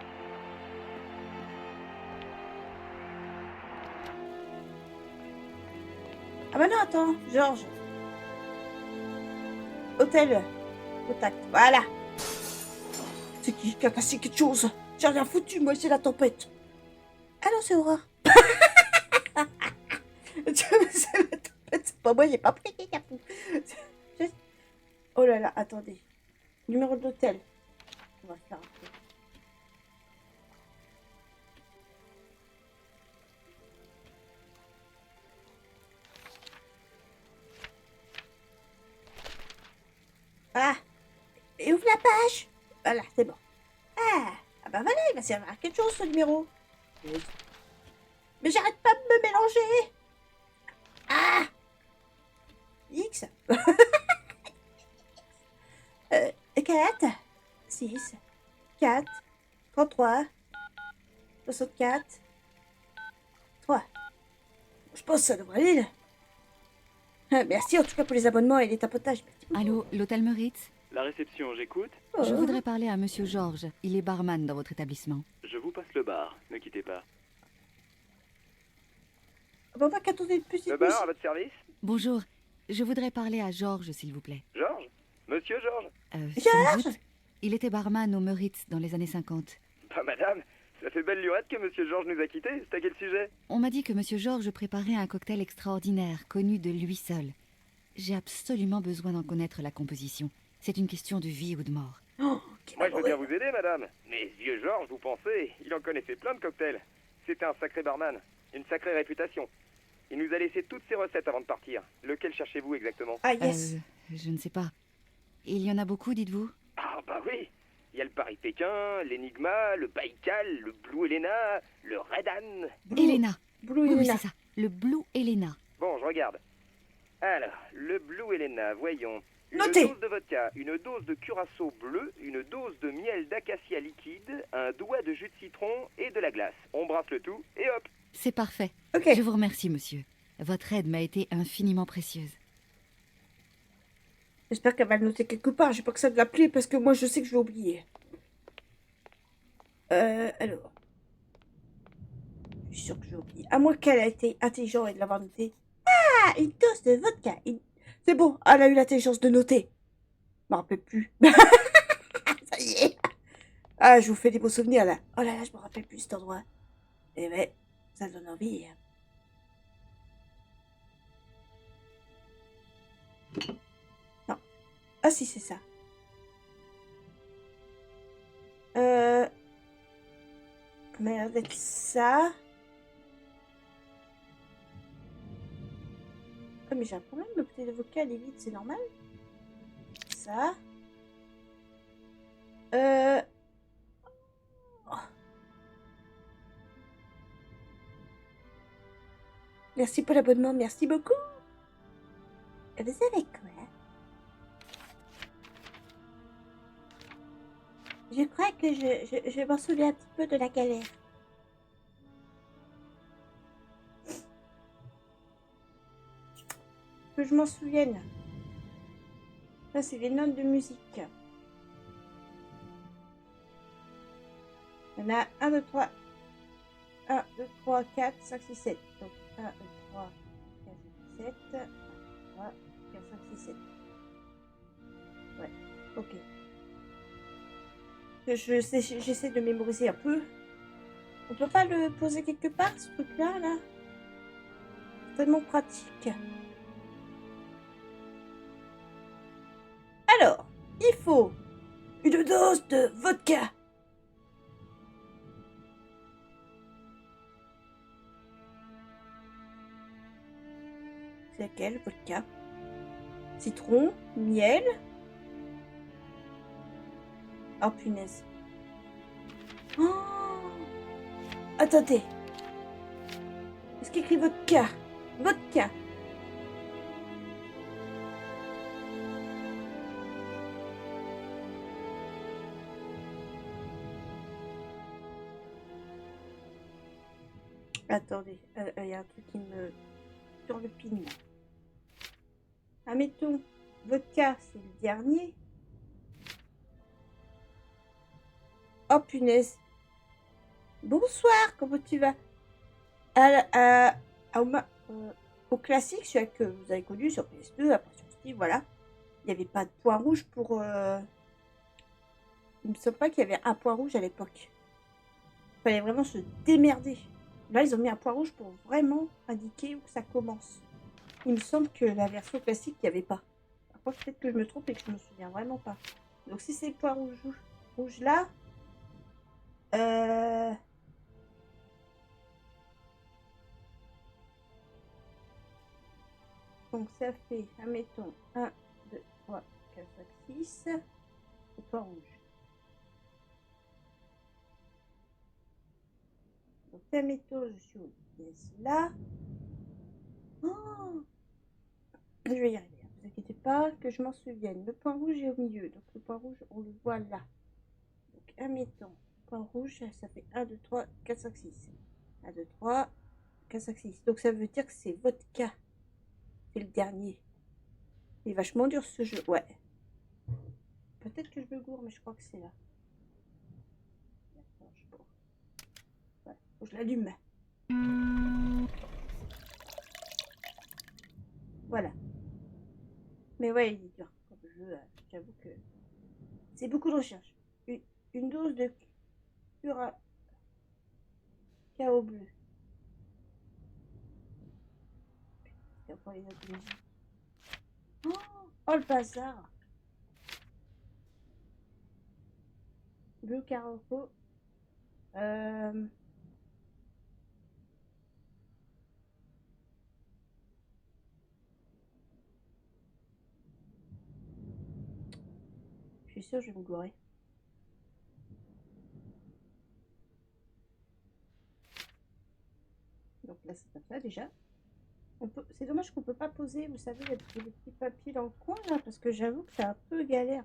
Ah bah non, attends, Georges. Hôtel. Contact. Voilà. C'est qui a cassé quelque chose? J'ai rien foutu, moi, c'est la tempête. Ah non, c'est Aurore. C'est la tempête, c'est pas moi, j'ai pas pris les capous. Oh là là, attendez. Numéro d'hôtel. On va faire un peu. Ah, et ouvre la page. Voilà, c'est bon. Ah bah voilà, il va servir à quelque chose ce numéro. Mais j'arrête pas de me mélanger. Ah, X. 4, 6, 4, 33, 64, 3. Je pense que ça devrait aller là. Merci en tout cas pour les abonnements et les tapotages. Merci beaucoup. Allô, l'hôtel Meurice? La réception, j'écoute. Je voudrais parler à Monsieur Georges. Il est barman dans votre établissement. Je vous passe le bar, ne quittez pas. Bon, bah, qu'attendez de plus, Le bar, à votre service? Bonjour, je voudrais parler à Georges, s'il vous plaît. Georges? Monsieur Georges? Sans doute. Il était barman au Meurice dans les années 50. Bah madame, ça fait belle lurette que Monsieur Georges nous a quittés, c'est à quel sujet? On m'a dit que Monsieur Georges préparait un cocktail extraordinaire, connu de lui seul. J'ai absolument besoin d'en connaître la composition. C'est une question de vie ou de mort. Oh, Moi je veux bien vous aider madame, mais vieux Georges, vous pensez, il en connaissait plein de cocktails. C'était un sacré barman, une sacrée réputation. Il nous a laissé toutes ses recettes avant de partir. Lequel cherchez-vous exactement? Ah yes. Je ne sais pas. Il y en a beaucoup, dites-vous? Ah bah oui, il y a le Paris-Pékin, l'Enigma, le Baïkal, le Blue Helena, le Redan. Elena. Blue Oui, Elena. c'est ça. Le Blue Elena. Bon, je regarde. Alors, le Blue Helena, voyons. Une Notez. dose de vodka, une dose de curaçao bleu, une dose de miel d'acacia liquide, un doigt de jus de citron et de la glace. On brasse le tout et hop. C'est parfait. Ok. Je vous remercie, monsieur. Votre aide m'a été infiniment précieuse. J'espère qu'elle va le noter quelque part. J'ai pas que ça de l'appeler parce que moi je sais que je vais oublier. Alors. Je suis sûre que je vais oublier. À moins qu'elle ait été intelligente et de l'avoir noté. Ah, une dose de vodka. C'est bon, elle a eu l'intelligence de noter. Je me rappelle plus. Ça y est. Ah, je vous fais des beaux souvenirs là. Oh là là, je me rappelle plus cet endroit. Eh ben, ça donne envie. Non. Ah si, c'est ça. Merde, d'être ça. Ah, mais j'ai un problème, le bouteille de vodka, elle est vide, c'est normal. Ça. Oh. Merci pour l'abonnement, merci beaucoup. Vous savez quoi? Je crois que je m'en souviens un petit peu de la galère. Que je m'en souvienne. Ça, c'est les notes de musique. Il y en a 1, 2, 3. 1, 2, 3, 4, 5, 6, 7. Donc 1, 2, 3, 4, 5, 7. 1, 3, 4, 5, 6, 7. Ouais, ok. J'essaie de mémoriser un peu. On peut pas le poser quelque part, ce truc-là, là? C'est tellement pratique. Alors, il faut une dose de vodka. C'est laquelle, vodka? Citron, miel. Oh punaise. Oh, attendez. Est-ce qu'il écrit vodka? Vodka. Attendez, il y a un truc qui me turlupine. Admettons, vodka, c'est le dernier. Oh punaise. Bonsoir, comment tu vas? Au classique, celui que vous avez connu sur PS2, après sur Steam, voilà. Il n'y avait pas de point rouge pour... Il me semble pas qu'il y avait un point rouge à l'époque. Il fallait vraiment se démerder. Là, ils ont mis un point rouge pour vraiment indiquer où ça commence. Il me semble que la version classique, il n'y avait pas. Par contre, peut-être que je me trompe et que je me souviens vraiment pas. Donc, si c'est le point rouge là... Donc, ça fait, admettons, 1, 2, 3, 4, 5, 6. Le point rouge. Donc, admettons, je suis au pièce là. Oh, je vais y arriver. Ne vous inquiétez pas que je m'en souvienne. Le point rouge est au milieu. Donc, le point rouge, on le voit là. Donc, admettons, point rouge, ça fait 1, 2, 3, 4, 5, 6. 1, 2, 3, 4, 5, 6. Donc, ça veut dire que c'est vodka. C'est le dernier. Il est vachement dur ce jeu. Ouais. Peut-être que je me gourre, mais je crois que c'est là. Attends, ouais, faut que je l'allume. Voilà. Mais ouais, il est dur comme jeu. J'avoue que c'est beaucoup de recherche. Une dose de cacao bleu. Après les autres musiques. Oh le bazar. Bleu caraco. Je suis sûre que je vais me gourer. Donc là c'est comme ça déjà. C'est dommage qu'on peut pas poser, vous savez, il y a des petits papiers dans le coin là, parce que j'avoue que c'est un peu galère.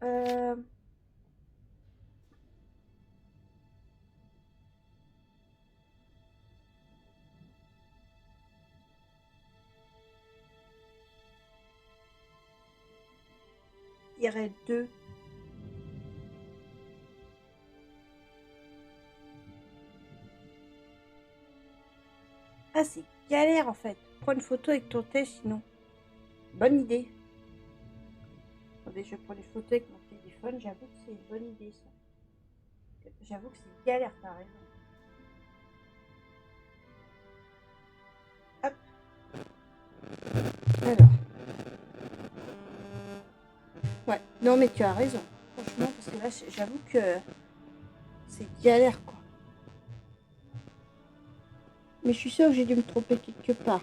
Il y aurait 2. Ah, c'est galère en fait. Prends une photo avec ton test sinon. Bonne idée. Attendez, je prends des photos avec mon téléphone. J'avoue que c'est une bonne idée ça. J'avoue que c'est galère, t'as raison. Hop. Alors. Ouais, non mais tu as raison. Franchement, parce que là, j'avoue que c'est galère quoi. Mais je suis sûre que j'ai dû me tromper quelque part.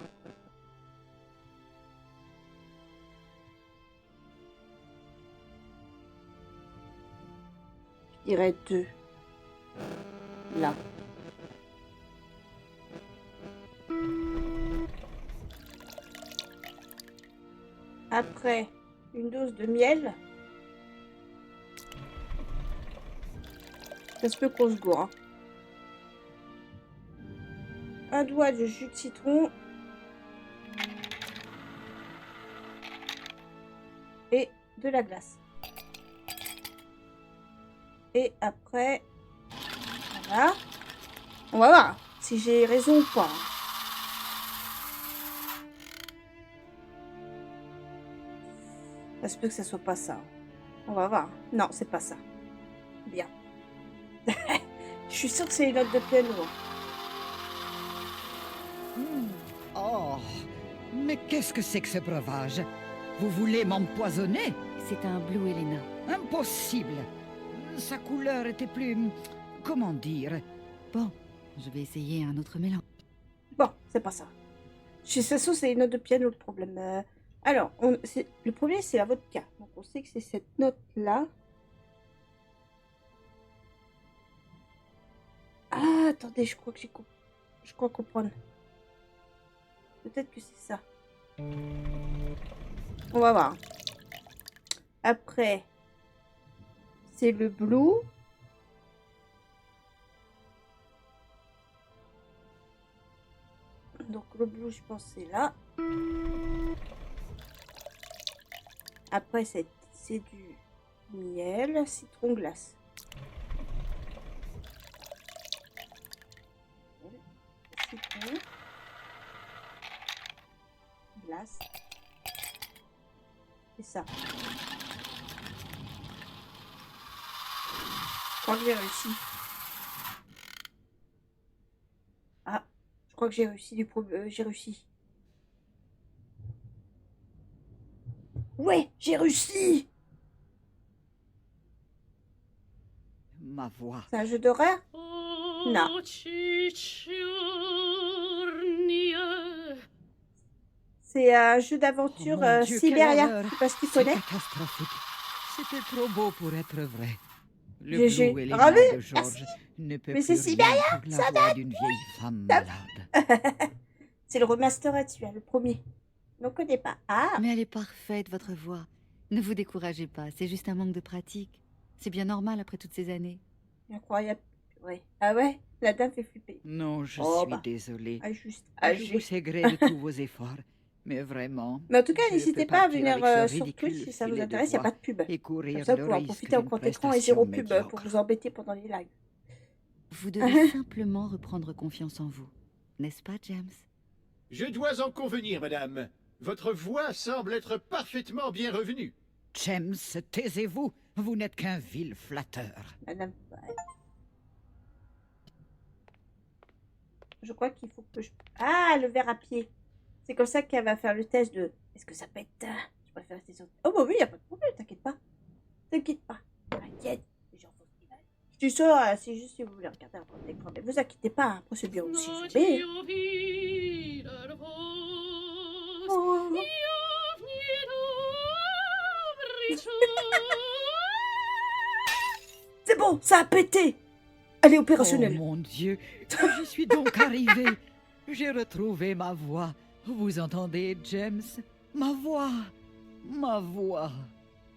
Je dirais 2. Là. Après, une dose de miel. Ça se peut qu'on se gourre. Hein. Un doigt de jus de citron. Et de la glace. Et après, voilà. On va voir si j'ai raison ou pas. Ça se peut que ce soit pas ça. On va voir. Non, c'est pas ça. Bien. Je suis sûre que c'est une note de piano. Oh, mais qu'est-ce que c'est que ce breuvage? Vous voulez m'empoisonner? C'est un Blue Helena. Impossible. Sa couleur était plus... Comment dire? Bon, je vais essayer un autre mélange. Bon, c'est pas ça. Je suis sûre que c'est une note de piano le problème. Alors, le premier, c'est la vodka. Donc, on sait que c'est cette note-là. Ah, attendez, je crois que je crois comprendre. Peut-être que c'est ça. On va voir. Après, c'est le blue. Donc, le blue, je pense, c'est là. Après, c'est du miel, citron glace. Citron. Glace. C'est ça. Quand j'ai réussi. Ah, je crois que j'ai réussi j'ai réussi. Ouais, j'ai réussi. Ma voix. C'est un jeu d'horreur? Non. C'est un jeu d'aventure Oh mon Dieu, quelle Sibéria. horreur. Je sais pas si tu C'est connais. catastrophique. C'était trop beau pour être vrai. Le J'ai bleu et les ravi. mains de George ne peuvent Mais plus c'est rien Sibéria, pour la voix d'une vieille femme malade. C'est le remastered, celui-là, le premier. On ne connaît pas. Ah, Mais elle est parfaite, votre voix. Ne vous découragez pas, c'est juste un manque de pratique. C'est bien normal après toutes ces années. incroyable. Ouais. Ah ouais, la dame fait flipper. Non, je Oh, suis bah. désolée. Ah, juste. Je âgé. vous sais gré de tous vos efforts. Mais vraiment. Mais en tout cas, je n'hésitez peux pas à partir venir avec ce sur ridicule Twitch si ça vous filet de intéresse, il n'y a voix pas de pub. et courir Comme ça, le vous pouvez en risque profiter en d'une grand écran et zéro pub prestation pour vous médiocre. embêter pendant les lives. Vous devez simplement reprendre confiance en vous. N'est-ce pas, James? Je dois en convenir, madame. Votre voix semble être parfaitement bien revenue. James, taisez-vous. Vous n'êtes qu'un vil flatteur. Madame. Ouais. Je crois qu'il faut que je... Ah, le verre à pied. C'est comme ça qu'elle va faire le test de... Est-ce que ça pète? Je préfère rester sur... Oh bah oui, il n'y a pas de problème, t'inquiète pas. T'inquiète pas. T'inquiète. Les gens font ce qu'ils veulent. Je suis sûre, c'est juste si vous voulez regarder un peu l'écran. Mais vous inquiétez pas, hein, après c'est bien aussi. Oh. C'est bon, ça a pété. Elle est opérationnelle. Oh mon Dieu, j'y suis donc arrivée. J'ai retrouvé ma voix. Vous entendez, James? Ma voix. Ma voix.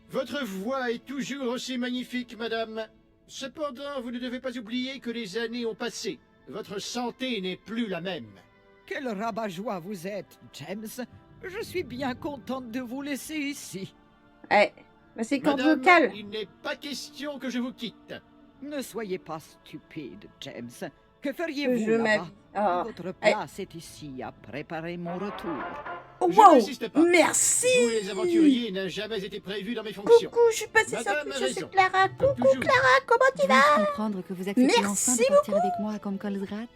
Votre voix est toujours aussi magnifique, madame. Cependant, vous ne devez pas oublier que les années ont passé. Votre santé n'est plus la même. Quel rabat-joie vous êtes, James. Je suis bien contente de vous laisser ici. Ouais, mais c'est quand Madame, vocal. il n'est pas question que je vous quitte. Ne soyez pas stupide, James. Que Je feriez-vous ma là-bas? vie. Oh. Votre place est ici à préparer mon retour. Oh, Je wow, n'insiste pas. merci. Jouer les aventuriers n'a jamais été prévu dans mes fonctions. Coucou, je suis passée sur Madame Twitch, a c'est raison. Clara. Comme Coucou toujours. Clara, comment tu vas? Dois-je comprendre que vous acceptez enfin Merci de partir avec moi à Comkolsgrad?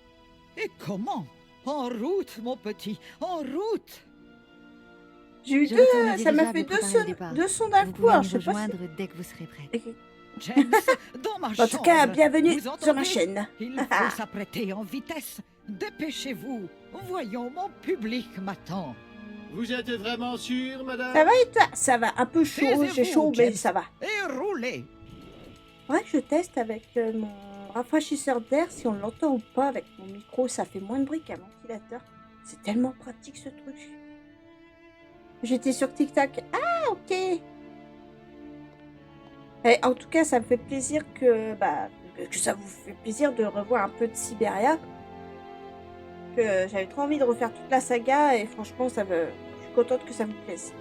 Et comment? En route, mon petit, en route. J'ai eu Je deux, retourne au ça m'a dirigeable fait pour préparer le départ. deux sons d'un Vous coup, pouvez alors me je sais pas si... rejoindre dès que vous serez prête. James, dans ma chambre. En tout cas, bienvenue Vous sur entendez? ma chaîne. Il faut s'apprêter en vitesse. Dépêchez-vous. Voyons, mon public m'attend. Vous êtes vraiment sûre, madame? Ça va et toi? Ça va, un peu chaud, Taisez-vous, j'ai chaud, mais James. ça va. Et roulez. Ouais, je teste avec mon rafraîchisseur d'air, si on l'entend ou pas avec mon micro, ça fait moins de bruit qu'un ventilateur. C'est tellement pratique ce truc. J'étais sur TikTok. Ah, ok. Et en tout cas, ça me fait plaisir que ça vous fait plaisir de revoir un peu de Sibéria. Que j'avais trop envie de refaire toute la saga et franchement, je suis contente que ça vous plaise.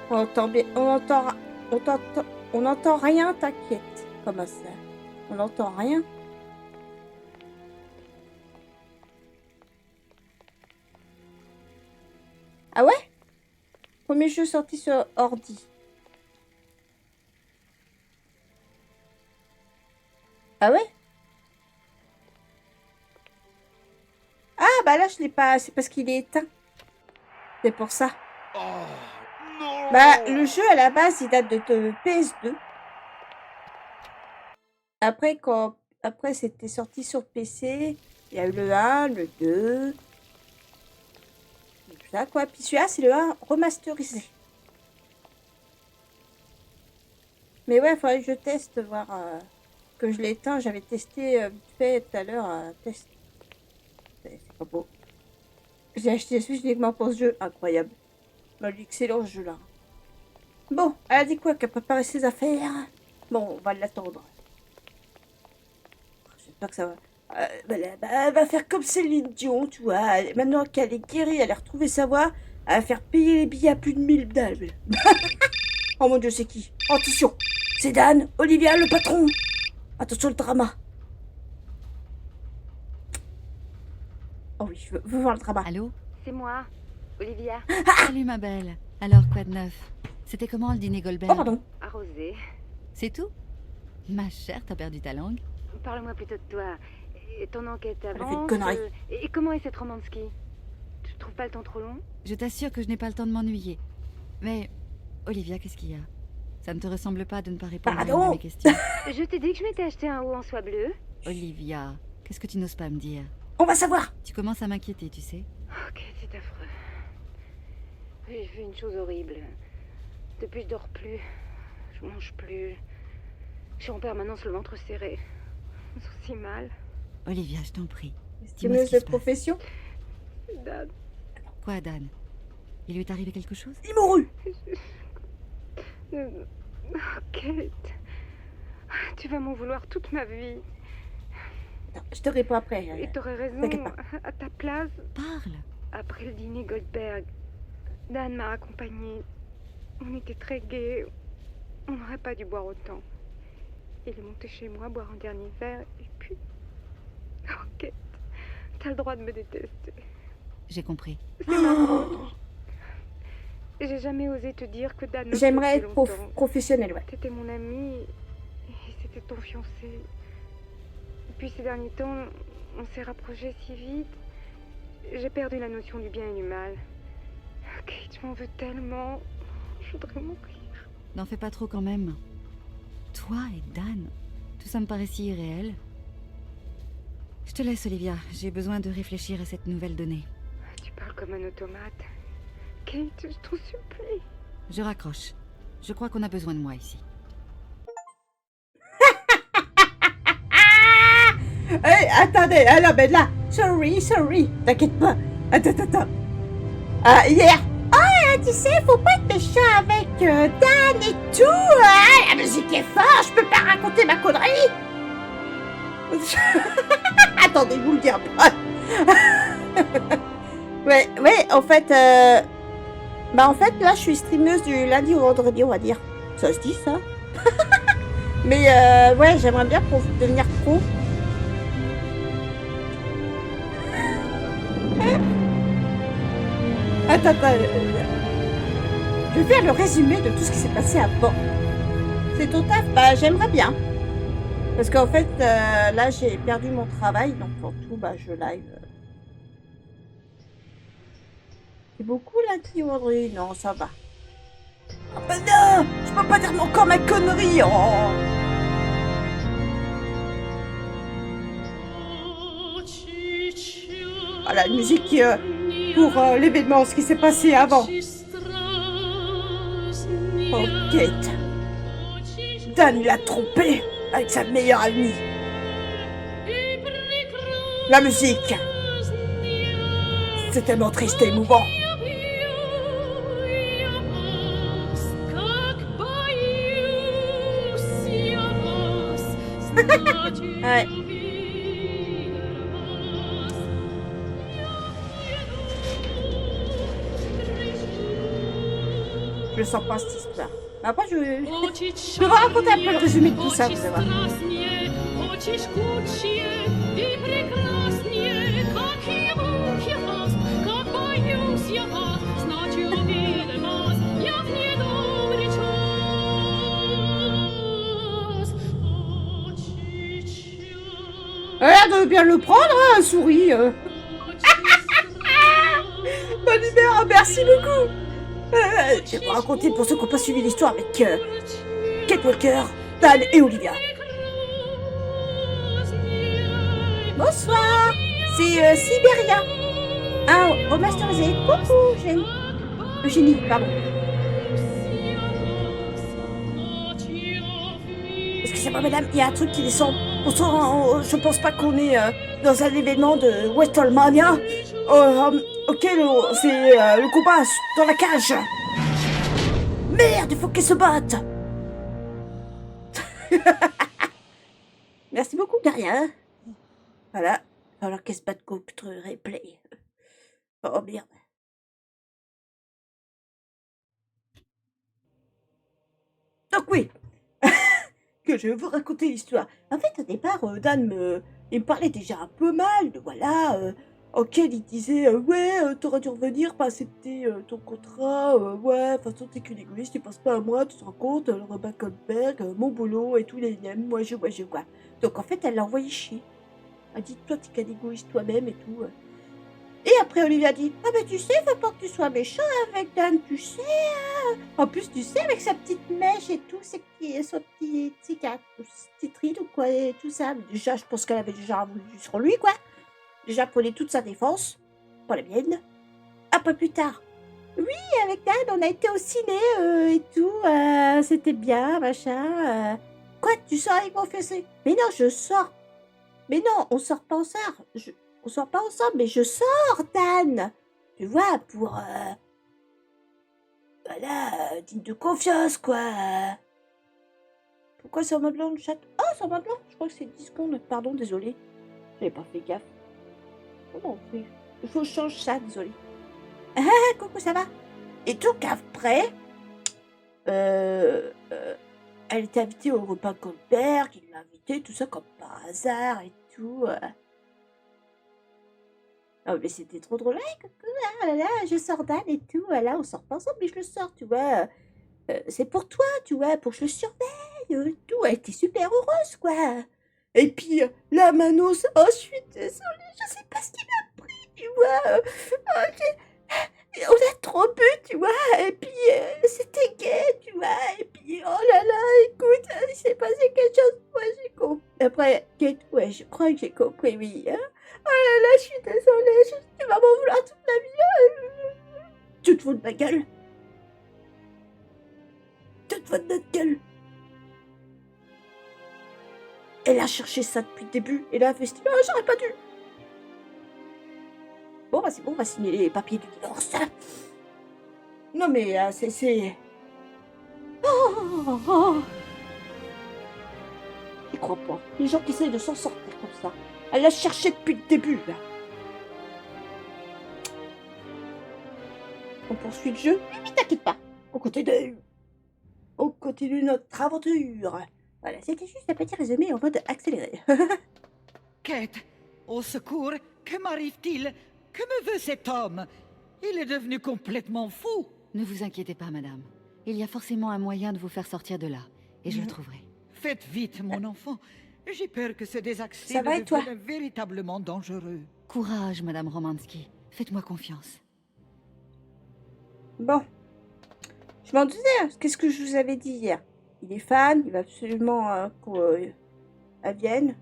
On entend bien, on n'entend rien, t'inquiète. Comment ça? On n'entend rien. Ah ouais? Premier jeu sorti sur ordi. Ah ouais? Ah bah là je l'ai pas, c'est parce qu'il est éteint. C'est pour ça. Oh, non! Bah le jeu à la base il date de PS2. Après c'était sorti sur PC. Il y a eu le 1, le 2. Tout ça quoi. Puis celui-là c'est le 1 remasterisé. Mais ouais, faudrait que je teste, voir que je l'ai éteint. J'avais testé vite fait tout à l'heure. Test. C'est pas beau. J'ai acheté la Switch uniquement pour ce jeu. Incroyable. Excellent ce jeu-là. Bon, elle a dit quoi? Qu'elle préparait ses affaires. Bon, on va l'attendre. J'espère que ça va. Elle va faire comme Céline Dion, tu vois. Maintenant qu'elle est guérie, elle a retrouvé sa voix. Elle va faire payer les billets à plus de 1000 balles. Oh mon Dieu, c'est qui? Attention, c'est Dan, Olivia, le patron. Attention le drama. Oh oui, je veux voir le drama. Allô? C'est moi, Olivia, Salut ma belle. Alors quoi de neuf? C'était comment le dîner Goldberg? Oh pardon. arrosée. C'est tout? Ma chère, t'as perdu ta langue? Parle-moi plutôt de toi. Et ton enquête a fait une avance. connerie. Et comment est cette Romansky? Tu trouves pas le temps trop long? Je t'assure que je n'ai pas le temps de m'ennuyer. Mais, Olivia, qu'est-ce qu'il y a? Ça ne te ressemble pas de ne pas répondre à une Pardon. de mes questions. Je t'ai dit que je m'étais acheté un haut en soie bleue. Olivia, qu'est-ce que tu n'oses pas me dire? On va savoir. Tu commences à m'inquiéter, tu sais. Ok, c'est affreux. J'ai fait une chose horrible. Depuis, je dors plus. Je mange plus. Je suis en permanence le ventre serré. Je me sens si mal. Olivia, je t'en prie. Dis-moi ce Estimeuse qui de se passe. profession. Dan, Quoi, Dan? Il lui est arrivé quelque chose? Il mourut. Oh, Kate. Tu vas m'en vouloir toute ma vie. Attends, je te réponds après. Et t'aurais raison. T'inquiète pas. À ta place, Parle! après le dîner Goldberg, Dan m'a accompagnée. On était très gais. On n'aurait pas dû boire autant. Il est monté chez moi boire un dernier verre et puis... Oh, Kate, t'as le droit de me détester. J'ai compris. C'est ma faute. J'ai jamais osé te dire que Dan... me J'aimerais bloquait être longtemps. professionnelle, ouais. T'étais mon ami et c'était ton fiancé. Et puis ces derniers temps, on s'est rapprochés si vite. J'ai perdu la notion du bien et du mal. Kate, je m'en veux tellement. Je voudrais mourir. N'en fais pas trop quand même. Toi et Dan, tout ça me paraît si irréel. Je te laisse, Olivia. J'ai besoin de réfléchir à cette nouvelle donnée. Tu parles comme un automate. Kate, je t'en supplie. Je raccroche. Je crois qu'on a besoin de moi ici. Hey, attendez, alors ben là, sorry, t'inquiète pas. Attends. Hier, tu sais, faut pas être méchant avec Dan et tout. La musique est forte, je peux pas raconter ma connerie. Attendez, vous le dire pas. ouais, en fait, en fait, là, je suis streameuse du lundi au vendredi, on va dire. Ça se dit, ça. Mais, ouais, j'aimerais bien pour devenir pro. Attends, je vais faire le résumé de tout ce qui s'est passé avant. C'est ton taf? Bah, j'aimerais bien. Parce qu'en fait, là, j'ai perdu mon travail, donc pour tout, bah, je live. C'est beaucoup lundi ou vendredi? Non, ça va. Oh, bah non! Je peux pas dire encore ma connerie! Oh. Ah, la musique pour l'événement, ce qui s'est passé avant. Oh, Kate. Dan l'a trompé avec sa meilleure amie. La musique. C'est tellement triste et émouvant. Ouais. Je le sens pas cette histoire. Mais après, je vais raconter un peu le résumé de tout ça, vous allez voir. Elle a l'air de bien le prendre, hein, souris. Bonne humeur, merci beaucoup. Je vais vous raconter pour ceux qui n'ont pas suivi l'histoire avec Kate Walker, Dan et Olivia. Bonsoir, c'est Sibéria. Un remasterisé. Coucou, Eugénie, pardon. excusez-moi madame, il y a un truc qui descend. Je pense pas qu'on est dans un événement de WrestleMania. Ok, c'est le combat dans la cage. Merde, il faut qu'elle se batte. Merci beaucoup, de rien. Voilà, il va falloir qu'elle se batte contre Replay. Oh merde. Donc oui, que je vais vous raconter l'histoire. En fait, au départ, Dan il me parlait déjà un peu mal, voilà, auquel il disait ouais, t'aurais dû revenir, pas accepter ton contrat, ouais, de toute façon, t'es qu'une égoïste, tu penses pas à moi, tu te rends compte, le Robin Goldberg, mon boulot et tous les liens, moi je, quoi. Donc en fait, elle l'a envoyé chier. Elle a dit, toi, t'es qu'un égoïste toi-même et tout. Et après, Olivia dit, ah ben tu sais, faut pas que tu sois méchant avec Dan, tu sais. En plus, tu sais, avec sa petite mèche et tout, c'est qui son petit ride ou quoi, et tout ça. Déjà, je pense qu'elle avait déjà voulu sur lui, quoi. Déjà, prenait toute sa défense, pas la mienne. Après, plus tard, oui, avec Dan, on a été au ciné et tout, c'était bien, machin. Quoi, tu sors avec mon fiancé? Mais non, je sors. Mais non, on sort pas ensemble. On sort pas ensemble, mais je sors, Dan. Tu vois, pour... voilà, digne de confiance, quoi. Pourquoi c'est en mode long, le chat? Oh, c'est en mode long. Je crois que c'est 10 secondes. Pardon, désolé. J'avais pas fait gaffe. Comment on fait? Il faut que je change ça, désolé. Ah, coucou, ça va? Et donc, après... elle était invitée au repas Goldberg. Il l'a invitée, tout ça, comme par hasard et tout. Oh, mais c'était trop drôle. Hey, coucou, ah là là, je sors Dan et tout. Voilà, on sort pas ensemble, mais je le sors, tu vois. C'est pour toi, tu vois, pour que je le surveille, tout. Elle était super heureuse, quoi. Et puis, la Manos, oh, je suis désolée, je sais pas ce qu'il m'a pris, tu vois. On a trop bu, tu vois. Et puis, c'était gay, tu vois. Et puis, oh là là, écoute, il s'est passé quelque chose. Ouais, j'ai compris. Après, ouais, je crois que j'ai compris, oui. Hein. Oh là là, je suis désolée, tu vas m'en vouloir toute la vie. Tu te fous de ma gueule. Tu te fous de notre gueule. Elle a cherché ça depuis le début. Et là, elle fait style, oh, j'aurais pas dû. Bon, bah c'est bon, on va signer les papiers du divorce. Non, mais c'est... Oh. Je crois pas. Les gens qui essayent de s'en sortir comme ça. Elle l'a cherché depuis le début, là. On poursuit le jeu? Oui, t'inquiète pas. On continue. On continue notre aventure. Voilà, c'était juste un petit résumé en mode accéléré. Kate, au secours, que m'arrive-t-il? Que me veut cet homme? Il est devenu complètement fou. Ne vous inquiétez pas, madame. Il y a forcément un moyen de vous faire sortir de là. Et je le trouverai. Faites vite, mon enfant. J'ai peur que ce désaccès Ça va et toi? devienne véritablement dangereux. Courage, madame Romansky. Faites-moi confiance. Bon. Je m'en disais, qu'est-ce que je vous avais dit hier? Il est fan, il va absolument qu'elle vienne.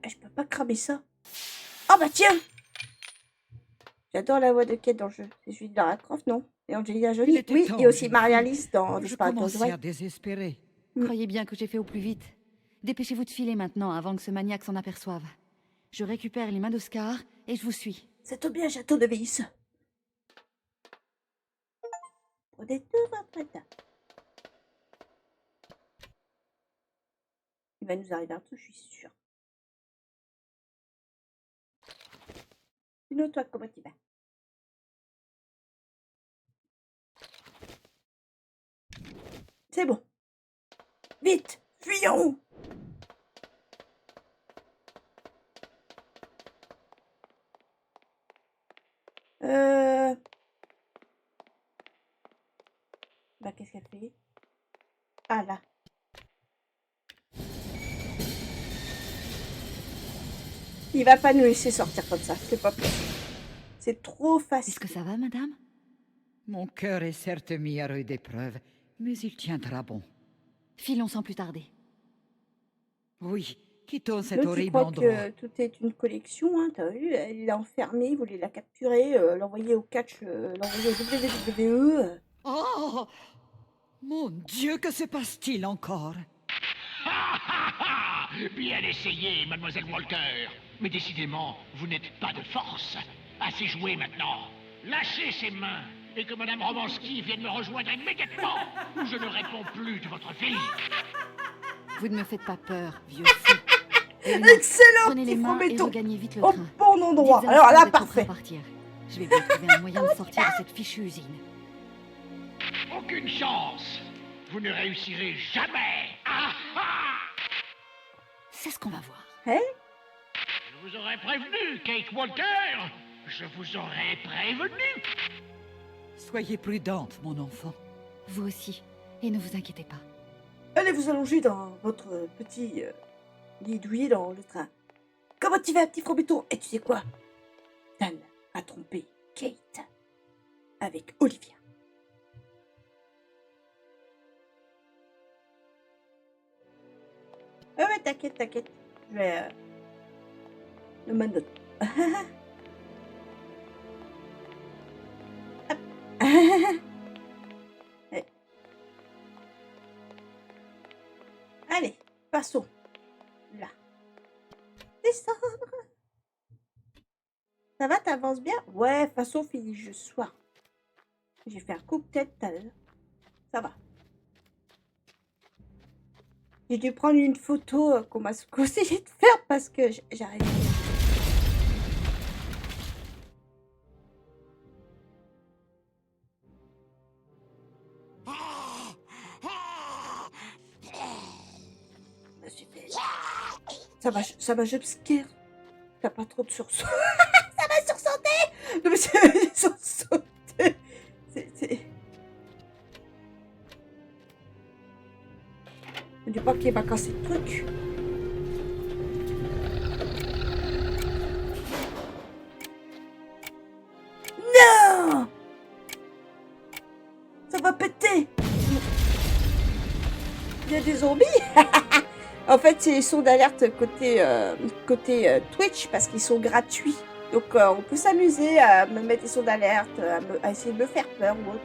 Je peux pas cramer ça. Oh bah tiens! J'adore la voix de Kate dans le jeu. C'est celui de Lara Croft, non? Et Angelina Jolie? Oui, et aussi Maria Alice dans Je Disparate dans commençais à désespérer. Croyez bien que j'ai fait au plus vite. Dépêchez-vous de filer maintenant avant que ce maniaque s'en aperçoive. Je récupère les mains d'Oscar et je vous suis. Ça tombe bien, j'attends de vis. Prenez tout votre temps. Il va nous arriver un truc, je suis sûre. Sinon, toi, comment tu vas? C'est bon. Vite, fuyons! Bah, qu'est-ce qu'elle fait? Ah, là. Il va pas nous laisser sortir comme ça, c'est pas possible. C'est trop facile. Est-ce que ça va, madame? Mon cœur est certes mis à rude épreuve, mais il tiendra bon. Filons sans plus tarder. Oui, quittons cet L'autre, il horrible croit endroit. que tout est une collection, hein, t'as vu? Elle l'a enfermée, il voulait la capturer, l'envoyer au catch, l'envoyer au WWE. Oh! Mon Dieu, que se passe-t-il encore? Ah, ah, ah. Bien essayé, mademoiselle Walker. Mais décidément, vous n'êtes pas de force. Assez joué maintenant. Lâchez ses mains et que madame Romanski vienne me rejoindre immédiatement ou je ne réponds plus de votre fille. Vous ne me faites pas peur, vieux fou. Elena, Excellent prenez les petit mains et prométhon. regagnez vite le Au train. bon endroit. Dites à Alors là, Vincent d'être prêt parfait. à partir. Je vais bien trouver un moyen de sortir de cette fichue usine. Aucune chance. Vous ne réussirez jamais. Ah, ah. C'est ce qu'on va voir. Hein? Je vous aurais prévenu, Kate Walker. Je vous aurais prévenu. Soyez prudente, mon enfant. Vous aussi. Et ne vous inquiétez pas. Allez vous allonger dans votre petit lit douillet dans le train. Comment tu vas, petit prométhon? Et tu sais quoi? Dan a trompé Kate avec Olivia. Ouais, t'inquiète, t'inquiète. Je vais le manote. Hop. Allez, passons. Là. Descendre. Ça va, t'avances bien? Ouais, façon fini ce soir. J'ai fait un coup de tête tout à l'heure. Ça va. J'ai dû prendre une photo qu'on m'a conseillé de faire parce que j'arrive. Ça va jumpscare. T'as pas trop de sursaut. Ça va sursauter. Non mais c'est sursauter. C'est... Ne dis pas qu'il va casser le truc. Non. Ça va péter. Il y a des zombies. En fait, c'est les sons d'alerte côté Twitch parce qu'ils sont gratuits. Donc, on peut s'amuser à me mettre des sons d'alerte, à essayer de me faire peur ou autre.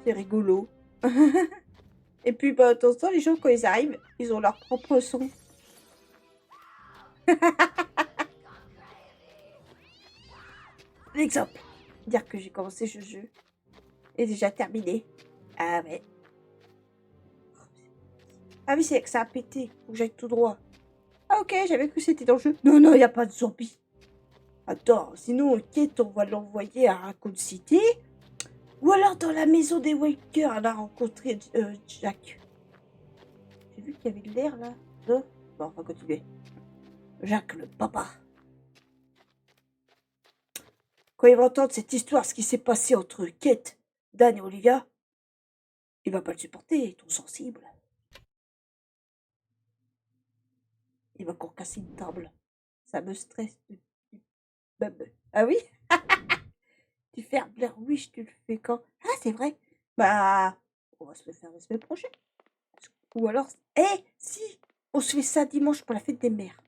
C'est rigolo. Et puis, bah, de temps en temps, les gens, quand ils arrivent, ils ont leur propre son. L'exemple. Dire que j'ai commencé ce jeu et déjà terminé. Ah ouais. Ah oui, c'est que ça a pété. Faut que j'aille tout droit. Ah ok, j'avais cru que c'était dans le jeu. Non, non, il n'y a pas de zombies. Attends, sinon, Kate, on va l'envoyer à Raccoon City. Ou alors dans la maison des Walker, elle a rencontré Jack. J'ai vu qu'il y avait de l'air là. Non? Bon, on va continuer. Jack, le papa. Quand il va entendre cette histoire, ce qui s'est passé entre Kate, Dan et Olivia, il va pas le supporter, il est trop sensible. Il va encore casser une table. Ça me stresse. Ah oui? Tu fais un Blair Witch, tu le fais quand? Ah, c'est vrai. Bah, on va se le faire la semaine prochaine. Ou alors, si, on se fait ça dimanche pour la fête des mères.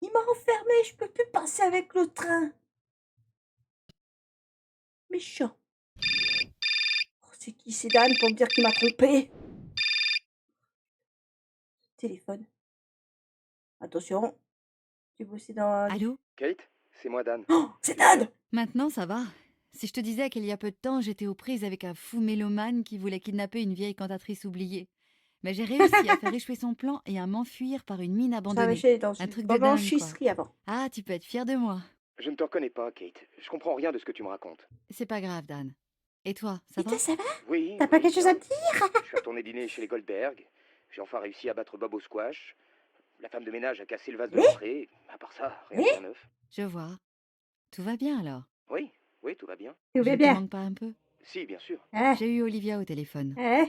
Il m'a enfermé, je peux plus passer avec le train. Méchant. C'est qui? C'est Dan pour me dire qu'il m'a trompé. Téléphone. Attention. Tu bosses dans... Allô? Kate, c'est moi Dan. Oh, c'est Dan! Maintenant, ça va. Si je te disais qu'il y a peu de temps, j'étais aux prises avec un fou mélomane qui voulait kidnapper une vieille cantatrice oubliée. Mais j'ai réussi à faire échouer son plan et à m'enfuir par une mine Ça abandonnée. avait dans Un une truc de dingue, quoi. blanchisserie avant. Ah, tu peux être fier de moi. Je ne te reconnais pas, Kate. Je comprends rien de ce que tu me racontes. C'est pas grave, Dan. Et toi, ça Et va? toi, ça va? Oui. T'as pas oui, quelque chose ça à va. me dire? Je suis retourné dîner chez les Goldberg. J'ai enfin réussi à battre Bob au squash. La femme de ménage a cassé le vase de l'entrée. À part ça, rien de bien neuf. Je vois. Tout va bien alors? Oui, oui, tout va bien. Tu Je vas te bien? manque pas un peu? Si, bien sûr. Hein? J'ai eu Olivia au téléphone. Hein?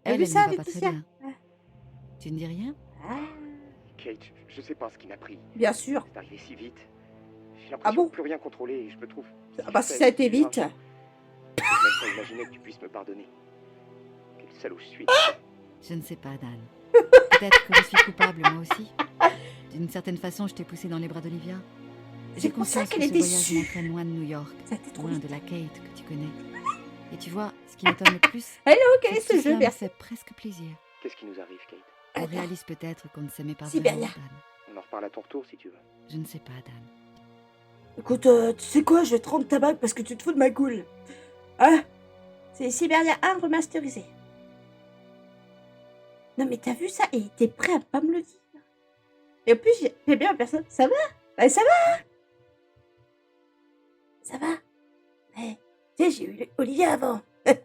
T'as Elle vu ne ça, va pas très Laetitia? bien. Tu ne dis rien? Ah, Kate, je sais pas ce qui m'a pris. bien sûr. C'est arrivé si vite. J'ai Ah l'impression bon? de plus rien contrôler et je me trouve... Ah bah si ça a été vite. Je peux même pas imaginer que tu puisses me pardonner. Quel salaud je suis. Je ne sais pas, Dan. Peut-être que je suis coupable, moi aussi. D'une certaine façon, je t'ai poussé dans les bras d'Olivia. C'est J'ai pour ça conscience qu'elle que est ce voyage déçue. m'entraîne loin de New York, Ça a été trop loin vite. de la Kate que tu connais. Et tu vois, ce qui m'étonne le plus, Hello, quel c'est est que ce tout jeu, cela me Berthe? fait presque plaisir. Qu'est-ce qui nous arrive, Kate? On Attends. réalise peut-être qu'on ne s'aimait pas Sibéria. vraiment, Dan. On en reparle à ton retour si tu veux. Je ne sais pas, Dan. Écoute, tu sais quoi, je vais te rendre ta bague parce que tu te fous de ma goule. Hein? C'est Siberia 1 remasterisé. Non mais t'as vu ça? Et il était prêt à pas me le dire. Et en plus, j'ai bien personne. Ça va? Ça va? Ça va? Ouais. Tu sais, j'ai eu Olivia avant. Ouais,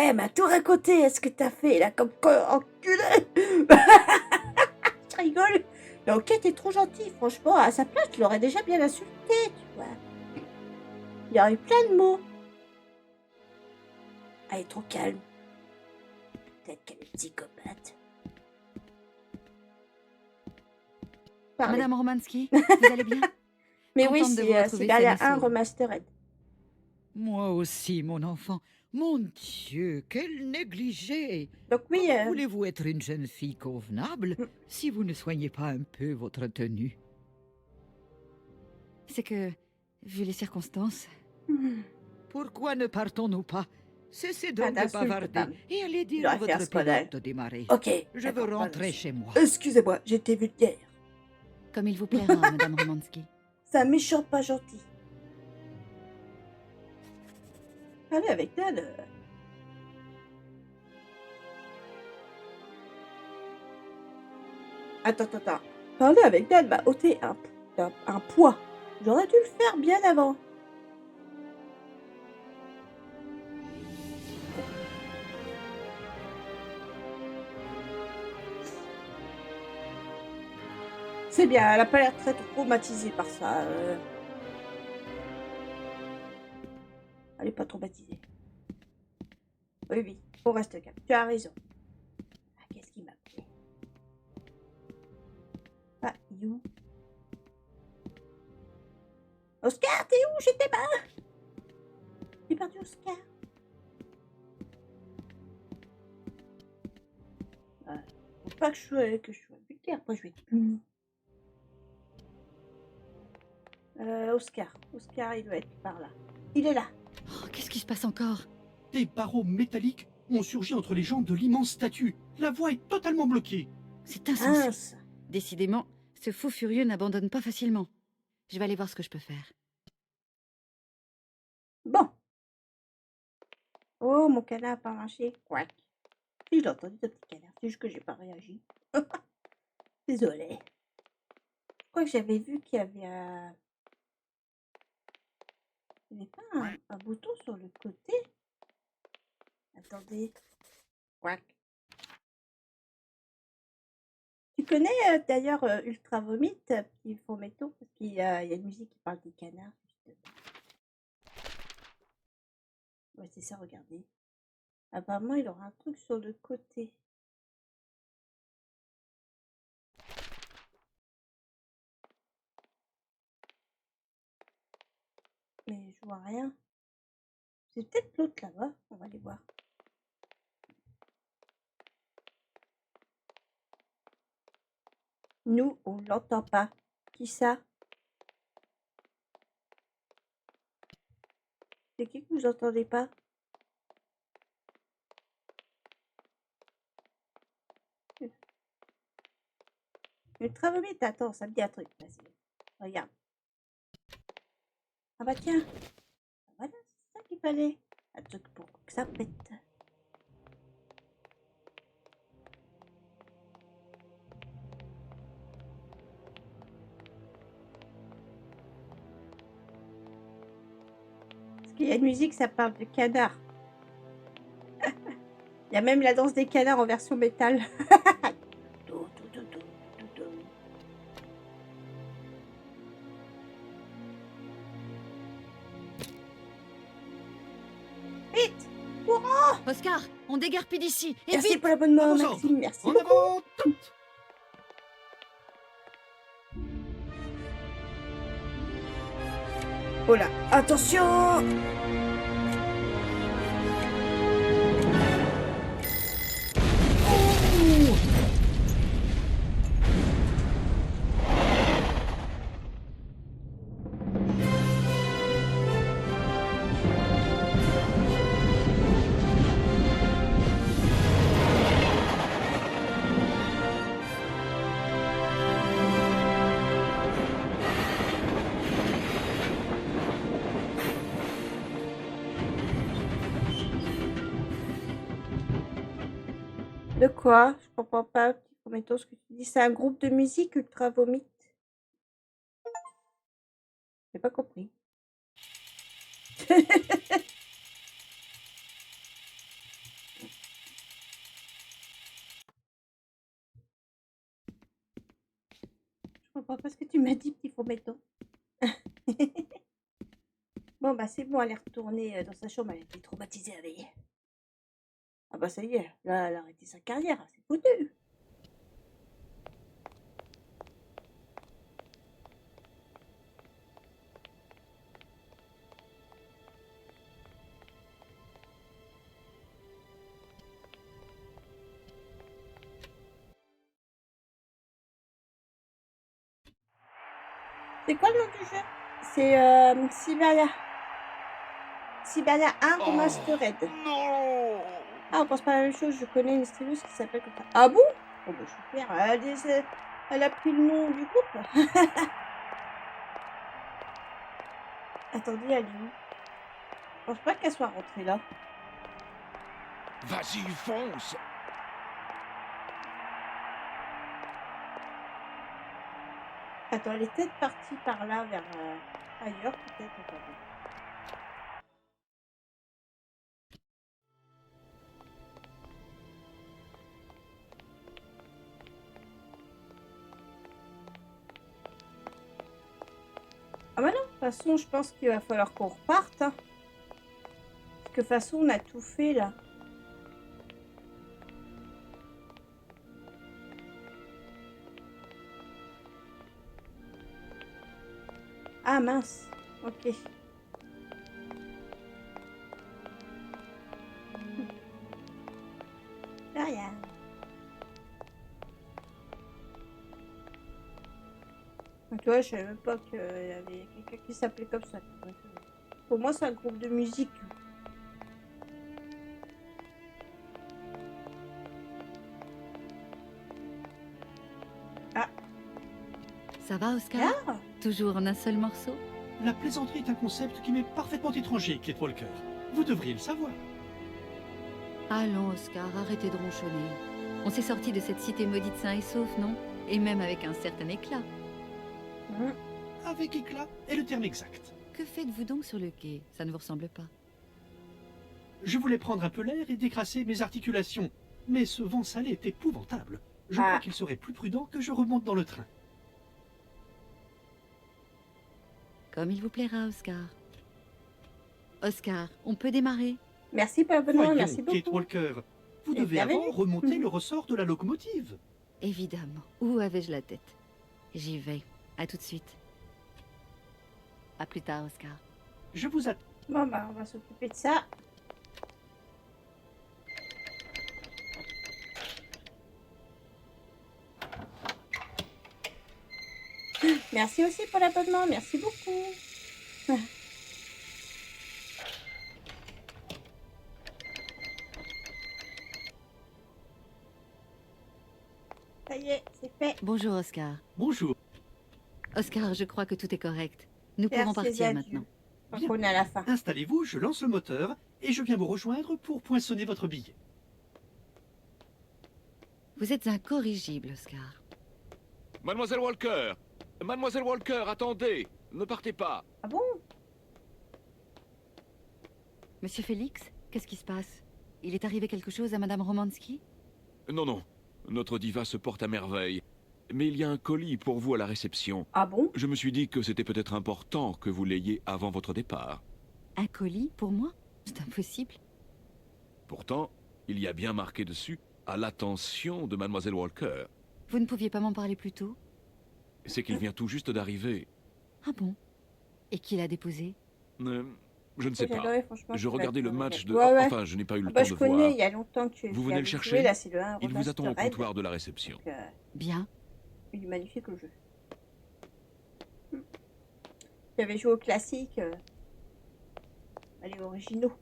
elle m'a tout raconté, ce que t'as fait, là, comme enculé. Je rigole. Mais ok, t'es trop gentil, franchement. À sa place, je l'aurais déjà bien insulté, tu vois. Il y aurait eu plein de mots. Elle est trop calme. Peut-être qu'elle est psychopathe. Parlez. Madame Romansky, vous allez bien? Mais oui, contente de vous c'est retrouver Siberia saine et 1 sauve. remastered. Moi aussi, mon enfant. Mon Dieu, quel négligé! Donc oui, Comment voulez-vous être une jeune fille convenable si vous ne soignez pas un peu votre tenue? C'est que, vu les circonstances, Pourquoi ne partons-nous pas? Cessez donc de d'insultes, bavarder Pam. et allez dire J'aurais à fait un votre scandale. pilote de démarrer. Ok. Je veux d'accord, rentrer pardon. chez moi. Excusez-moi, j'étais vulgaire. comme il vous plaira, Madame Romansky. C'est un méchant pas gentil. Allez, avec Dan. Attends. Parler avec Dan m'a ôté un poids. J'aurais dû le faire bien avant. C'est bien, elle a pas l'air très traumatisée par ça. Elle est pas traumatisée. Oui, on reste calme. Tu as raison. Ah, qu'est-ce qui m'a pris? Ah, you. Oscar, t'es où? J'étais pas. J'ai perdu Oscar. Faut pas que je sois vulgaire, après je vais être punie. Oscar, il doit être par là. Il est là. Oh, qu'est-ce qui se passe encore? Des barreaux métalliques ont surgi entre les jambes de l'immense statue. La voie est totalement bloquée. C'est insensé. Mince. Décidément, ce fou furieux n'abandonne pas facilement. Je vais aller voir ce que je peux faire. Bon. Oh, mon canard a pas marché. Quack. Si, j'ai entendu ton petit canard. C'est juste que j'ai pas réagi. Désolée. Je crois que j'avais vu qu'il y avait un... Il n'y avait pas un bouton sur le côté. Attendez. Quack. Tu connais d'ailleurs Ultra Vomit, petit fond métaux, parce qu'il y a une musique qui parle des canards, justement. Ouais, c'est ça, regardez. Apparemment, il aura un truc sur le côté. Mais je vois rien. C'est peut-être l'autre là-bas. On va aller voir. Nous, on l'entend pas. Qui ça? C'est qui que vous entendez pas? Ultra Vomit, attends, ça me dit un truc. Vas-y, regarde. Ah bah tiens. Voilà, c'est ça qu'il fallait. Un truc pour que ça pète. Parce qu'il y a une musique, ça parle de canard. Il y a même la danse des canards en version métal. Vite! Courant! Oscar, on déguerpit d'ici. Et Merci vite! pour l'abonnement, Vamos, Maxime. Merci En beaucoup. avant, toutes. Oh là, attention! De quoi? Je comprends pas, petit prometteur, ce que tu dis. C'est un groupe de musique ultra vomite. J'ai pas compris. Je comprends pas ce que tu m'as dit, petit prometteur. Bon, bah c'est bon, elle est retournée dans sa chambre, elle était traumatisée à veiller. Ah bah ça y est, là, elle a arrêté sa carrière, c'est foutu. C'est quoi le nom du jeu? C'est Siberia. Siberia 1 Remastered. Non. Ah, on pense pas à la même chose, je connais une streameuse qui s'appelle comme ça. Ah bon? Oh bah super, elle a pris le nom du groupe. Attendez, elle est où? Je pense pas qu'elle soit rentrée là. Vas-y, fonce. Attends, elle est peut-être partie par là, vers ailleurs, peut-être. Attendez. Ah bah non, de toute façon, je pense qu'il va falloir qu'on reparte. Hein. Parce que de toute façon, on a tout fait là. Ah mince, ok. C'est rien. Donc, tu vois, je savais même pas qu'il y avait quelqu'un qui s'appelait comme ça. Pour moi, c'est un groupe de musique. Ah. Ça va, Oscar? Ah. Toujours en un seul morceau? La plaisanterie est un concept qui m'est parfaitement étranger, Kate Walker. Vous devriez le savoir. Allons, Oscar, arrêtez de ronchonner. On s'est sorti de cette cité maudite sain et sauf, non? Et même avec un certain éclat. Avec éclat est le terme exact. Que faites-vous donc sur le quai? Ça ne vous ressemble pas. Je voulais prendre un peu l'air et décrasser mes articulations, mais ce vent salé est épouvantable. Je crois qu'il serait plus prudent que je remonte dans le train. Comme il vous plaira, Oscar. Oscar, on peut démarrer? Merci pour l'abonnement, Voyons, merci beaucoup. Kate Walker, vous Et devez bienvenue. avant remonter le ressort de la locomotive. Évidemment. Où avais-je la tête? J'y vais. À tout de suite. À plus tard, Oscar. Je vous attends. Bon, bah, on va s'occuper de ça. Merci aussi pour l'abonnement, merci beaucoup. Ça y est, c'est fait. Bonjour, Oscar. Bonjour. Oscar, je crois que tout est correct. Nous pouvons Merci, partir adieu. maintenant. Je crois qu'on est à la fin. Installez-vous, je lance le moteur et je viens vous rejoindre pour poinçonner votre billet. Vous êtes incorrigible, Oscar. Mademoiselle Walker! Mademoiselle Walker, attendez! Ne partez pas! Ah bon? Monsieur Félix, qu'est-ce qui se passe? Il est arrivé quelque chose à Madame Romansky? Non, non. Notre diva se porte à merveille. Mais il y a un colis pour vous à la réception. Ah bon? Je me suis dit que c'était peut-être important que vous l'ayez avant votre départ. Un colis pour moi? C'est impossible. Pourtant, il y a bien marqué dessus « À l'attention de Mademoiselle Walker Vous ne pouviez pas m'en parler plus tôt? » C'est qu'il vient tout juste d'arriver. Ah bon? Et qui l'a déposé? Je ne sais pas. J'adorais, franchement, Je regardais le match de... Ouais, ouais. Enfin, je n'ai pas eu le Ah bah, temps je de connais, voir. il y a longtemps que tu Vous venez le chercher? joué, là, c'est le 1 Il vous attend au Remastered. comptoir de la réception. Donc, Bien. il est magnifique le jeu. J'avais joué au classique. Allez, originaux.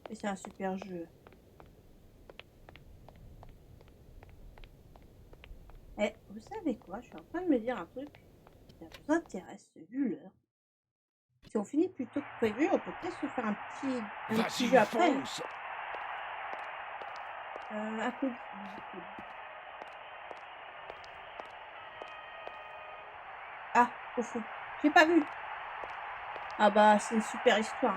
Et c'est un super jeu. Eh, vous savez quoi? Je suis en train de me dire un truc. Ça vous intéresse, vu l'heure. Si on finit plus tôt que prévu, on peut peut-être se faire un petit Vas-y, jeu après. fonce. Un coup. Ah, au fond. J'ai pas vu. Ah bah, c'est une super histoire.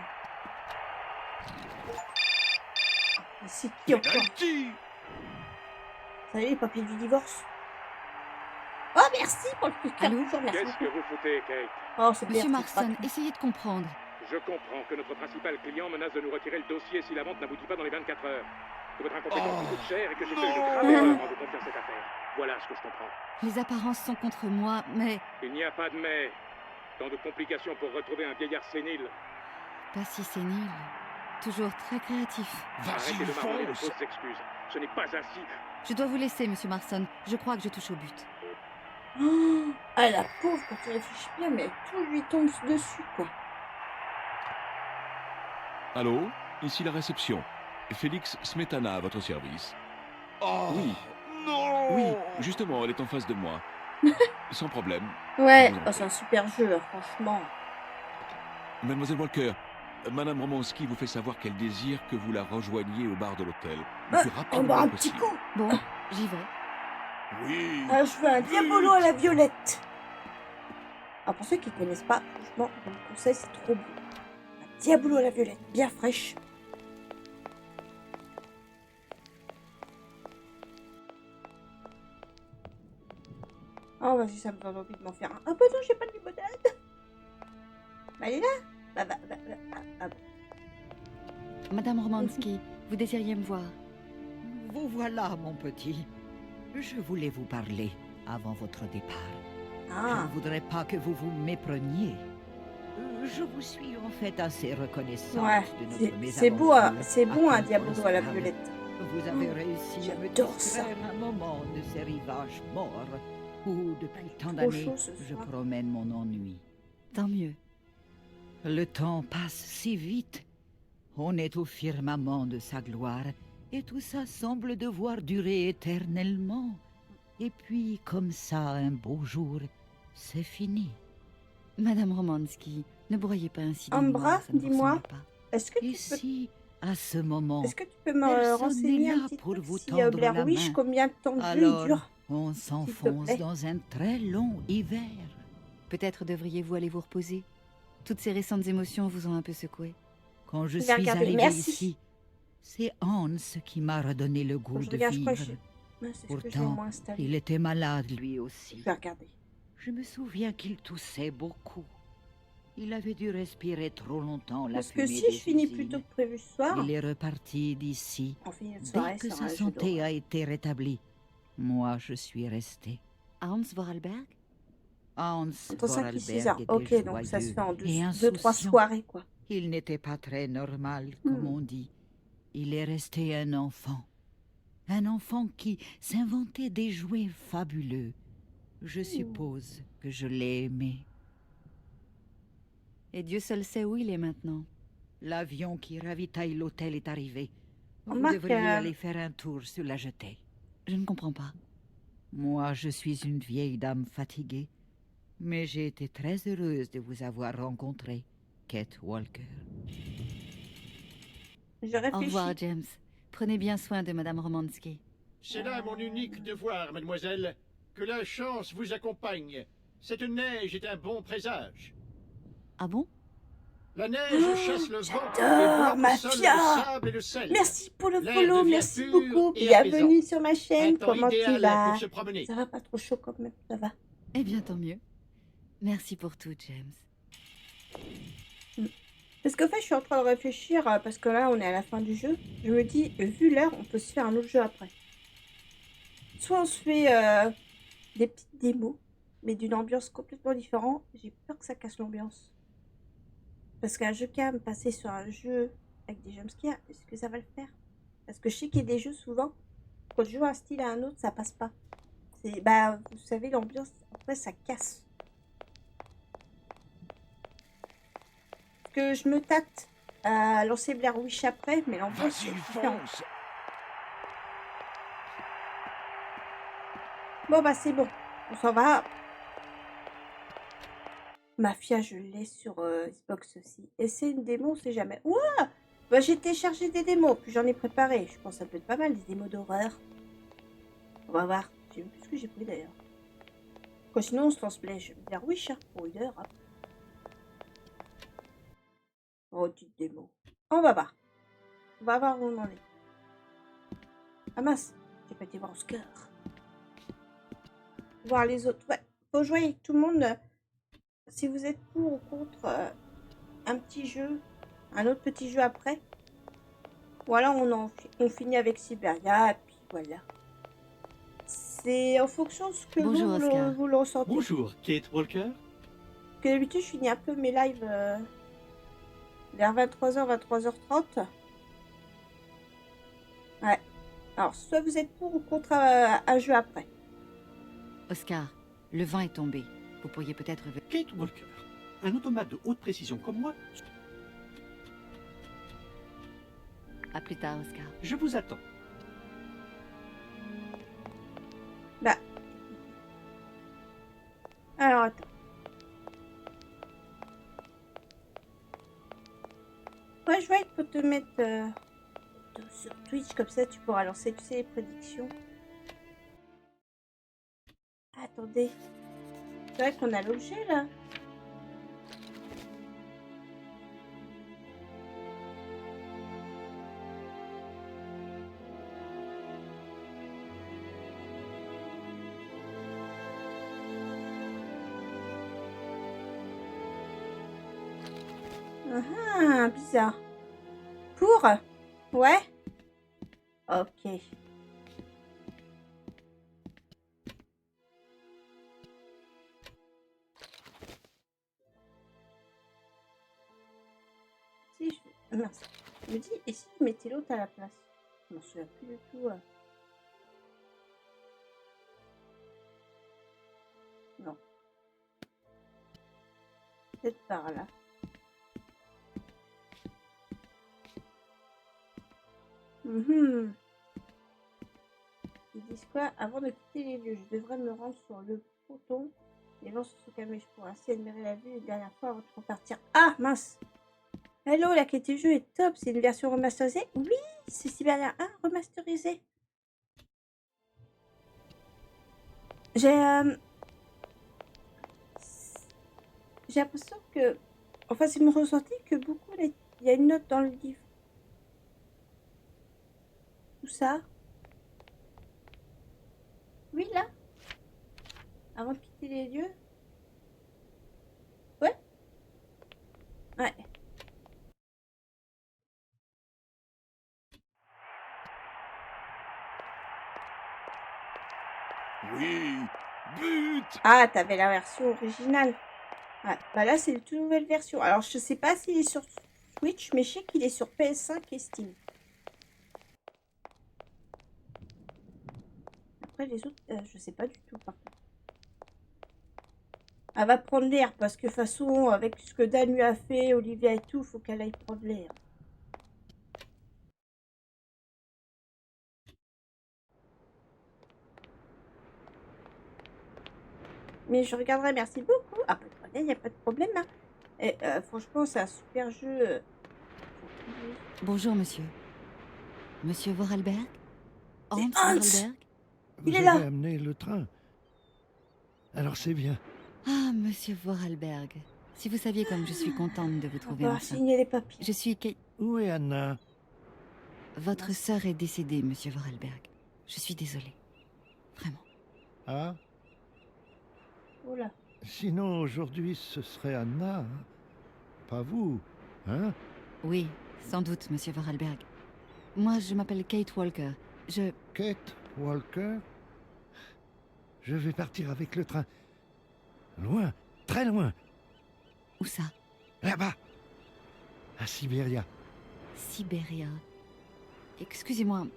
Et c'est qui encore? Penalty. Vous savez, les papiers du divorce. Oh, merci pour le coup de cœur. Allô? Toujours merci Qu'est-ce que beaucoup. vous foutez, Kate? Oh, c'est Monsieur bien, Marston, essayez de comprendre. Je comprends que notre principal client menace de nous retirer le dossier si la vente n'aboutit pas dans les 24 heures. Que votre incompétence vous coûte cher et que j'ai fait une grave erreur en vous confiant cette affaire. Voilà ce que je comprends. Les apparences sont contre moi, mais Il n'y a pas de mais. Tant de complications pour retrouver un vieillard sénile. pas si sénile. Toujours très créatif. Arrêtez Vas-y, de m'arranger de fonce. fausses excuses. Ce n'est pas ainsi. Je dois vous laisser, Monsieur Marston. Je crois que je touche au but. Oh, ah, la pauvre, quand tu réfléchis bien, mais tout lui tombe dessus, quoi. Allô? Ici la réception. Félix Smetana à votre service. Oh Oui. non. Oui, justement, elle est en face de moi. Sans problème. Ouais, Je vous en oh, prie. c'est un super jeu, franchement. Mademoiselle Walker, Madame Romanski vous fait savoir qu'elle désire que vous la rejoigniez au bar de l'hôtel. Le plus Oh, rapidement bah, un petit possible. coup. Bon, j'y vais. Oui. Ah, je veux un diabolo à la violette. Alors, pour ceux qui connaissent pas, franchement, je vous le conseille, c'est trop bon. Un diabolo à la violette, bien fraîche. Oh, vas-y, ça me donne envie de m'en faire un. Ah, bah non, j'ai pas de limonade. Bah, elle est là. Ah, bon. Madame Romanski, vous désiriez me voir. Vous voilà, mon petit. Je voulais vous parler avant votre départ. Je Ah, ne voudrais pas que vous vous mépreniez. Je vous suis en fait assez reconnaissante ouais, de notre c'est mésaventure beau, c'est bon à un diabolo à la Constable. violette. Vous avez réussi à me j'adore ça. distraire un moment de ces rivages morts où, depuis tant trop d'années, chaud ce je soir. promène mon ennui. Tant mieux. Le temps passe si vite. On est au firmament de sa gloire et tout ça semble devoir durer éternellement. Et puis, comme ça, un beau jour, c'est fini. Madame Romanski, ne broyez pas ainsi de Ambra, moi, ça ne vous dis-moi. ressemble pas. Est-ce que Et tu peux, si, à ce moment, est-ce que tu peux me personne renseigner n'est un là petit pour peu vous si tendre Blair la Witch, main. combien de temps de jeu il alors dure? on s'enfonce plaît. dans un très long hiver. Peut-être devriez-vous aller vous reposer. Toutes ces récentes émotions vous ont un peu secoué. Quand je vais suis regarder. arrivée Merci. ici, c'est Hans qui m'a redonné le goût Je de regarde, je crois que vivre. Ouais, c'est ce que j'ai Pourtant, moins installé. il était malade lui Je aussi. vais regarder. Je me souviens qu'il toussait beaucoup. Il avait dû respirer trop longtemps la Parce que fumée si des je finis usines. plus tôt que prévu ce soir, Il est reparti d'ici on finit notre dès soirée que sur sa un jeu santé d'horreur. a été rétablie. Moi, je suis restée. À Hans Vorarlberg? Hans Entre 5 et 6 Vorarlberg heures. était Ok, donc ça se joyeux fait en et 2-3 insouciant. soirées, quoi. Il n'était pas très normal, comme on dit. Il est resté un enfant. Un enfant qui s'inventait des jouets fabuleux. Je suppose que je l'ai aimé. Et Dieu seul sait où il est maintenant. L'avion qui ravitaille l'hôtel est arrivé. Vous Remarque, devriez aller faire un tour sur la jetée. Je ne comprends pas. Moi, je suis une vieille dame fatiguée, mais j'ai été très heureuse de vous avoir rencontré, Kate Walker. Je Au réfléchis. revoir, James. Prenez bien soin de Madame Romanski. C'est là mon unique devoir, mademoiselle. Que la chance vous accompagne. Cette neige est un bon présage. Ah bon? La neige chasse le vent et j'adore, broie au sol Mafia. le sable et le sel. Merci pour le L'air follow, devient merci pur beaucoup. et Bienvenue sur ma Un chaîne. temps Comment tu idéal vas? pour se promener. Ça va pas trop chaud quand même, ça va. Eh bien, tant mieux. Merci pour tout, James. Parce qu'en fait, je suis en train de réfléchir, parce que là, on est à la fin du jeu. Je me dis, vu l'heure, on peut se faire un autre jeu après. Soit on se fait des petites démos, mais d'une ambiance complètement différente. J'ai peur que ça casse l'ambiance. Parce qu'un jeu calme, passer sur un jeu avec des jumpscares, est-ce que ça va le faire? Parce que je sais qu'il y a des jeux, souvent, quand je joue un style à un autre, ça passe pas. C'est, bah, vous savez, l'ambiance, après, ça casse. Que je me tâte à lancer Blair Witch après, mais l'ambiance Vas-y, est différente. fonce. Bon bah c'est bon, on s'en va. Mafia, je l'ai sur Xbox aussi. Et c'est une démo, on sait jamais. Ouah, bah, j'ai téléchargé des démos, puis j'en ai préparé. Je pense que ça peut être pas mal, des démos d'horreur. On va voir. Je sais même plus ce que j'ai pris d'ailleurs. Quoi, sinon, on se lance play. Je vais me dire oui, cher, pour 1 heure. Hein. Oh, petite démo. On va voir. On va voir où on en est. Ah mince, j'ai pas été voir Oscar. Voir les autres. Ouais, faut jouer avec tout le monde. Si vous êtes pour ou contre un petit jeu, un autre petit jeu après. Ou alors on finit avec Siberia, et puis voilà. C'est en fonction de ce que Bonjour, Oscar. vous le ressentez. Bonjour, Kate Walker. Parce que d'habitude, je finis un peu mes lives vers 23h, 23h30. Ouais. Alors, soit vous êtes pour ou contre un jeu après. Oscar, le vent est tombé. Vous pourriez peut-être... Kate Walker, un automate de haute précision comme moi, À plus tard, Oscar. je vous attends. Bah. Alors, attends. Ouais, je vois qu'il faut te mettre sur Twitch, comme ça tu pourras lancer, tu sais, les prédictions. Attendez. C'est vrai qu'on a l'objet là. Ah, bizarre. Pour? Ouais? Ok. Si je... Mince. Je me dis, et si je mettais l'autre à la place? Je m'en souviens plus du tout. Non. Peut-être par là. Mhm. Ils disent quoi? Avant de quitter les lieux, je devrais me rendre sur le ponton. Les vents se sont calmés, je pourrais ainsi admirer la vue une dernière fois avant de repartir. Ah, mince! Hello, la quête du jeu est top, c'est une version remasterisée? Oui, c'est Siberia 1 remasterisé. J'ai l'impression que... Enfin, c'est mon ressenti que beaucoup... Il y a une note dans le livre. Où ça? Oui, là? Avant de quitter les lieux? Ouais? Ouais. Oui, but! Ah, t'avais la version originale. Ouais. Bah là, c'est une toute nouvelle version. Alors, je sais pas s'il est sur Switch, mais je sais qu'il est sur PS5 et Steam. Après, les autres, je sais pas du tout, par contre. Elle va prendre l'air, parce que de toute façon, avec ce que Dan lui a fait, Olivia et tout, faut qu'elle aille prendre l'air. Mais je regarderai, merci beaucoup. Ah, il n'y a pas de problème. Hein. Et, franchement, c'est un super jeu. Bonjour, monsieur. Monsieur Vorarlberg? Hans Hans Vorarlberg? Il est Vous là. avez amené le train. Alors c'est bien. Ah, monsieur Vorarlberg. Si vous saviez comme je suis contente de vous On trouver va enfin. signer les papiers. Je suis Kate. Où est Anna? Votre sœur est décédée, monsieur Vorarlberg. Je suis désolée. Vraiment. Ah, Oh là. sinon aujourd'hui ce serait Anna. Hein? Pas vous, hein? Oui, sans doute, monsieur Vorarlberg. Moi, je m'appelle Kate Walker. Kate Walker? Je vais partir avec le train. Loin, très loin. Où ça? Là-bas. À Sibéria. Sibéria. Excusez-moi,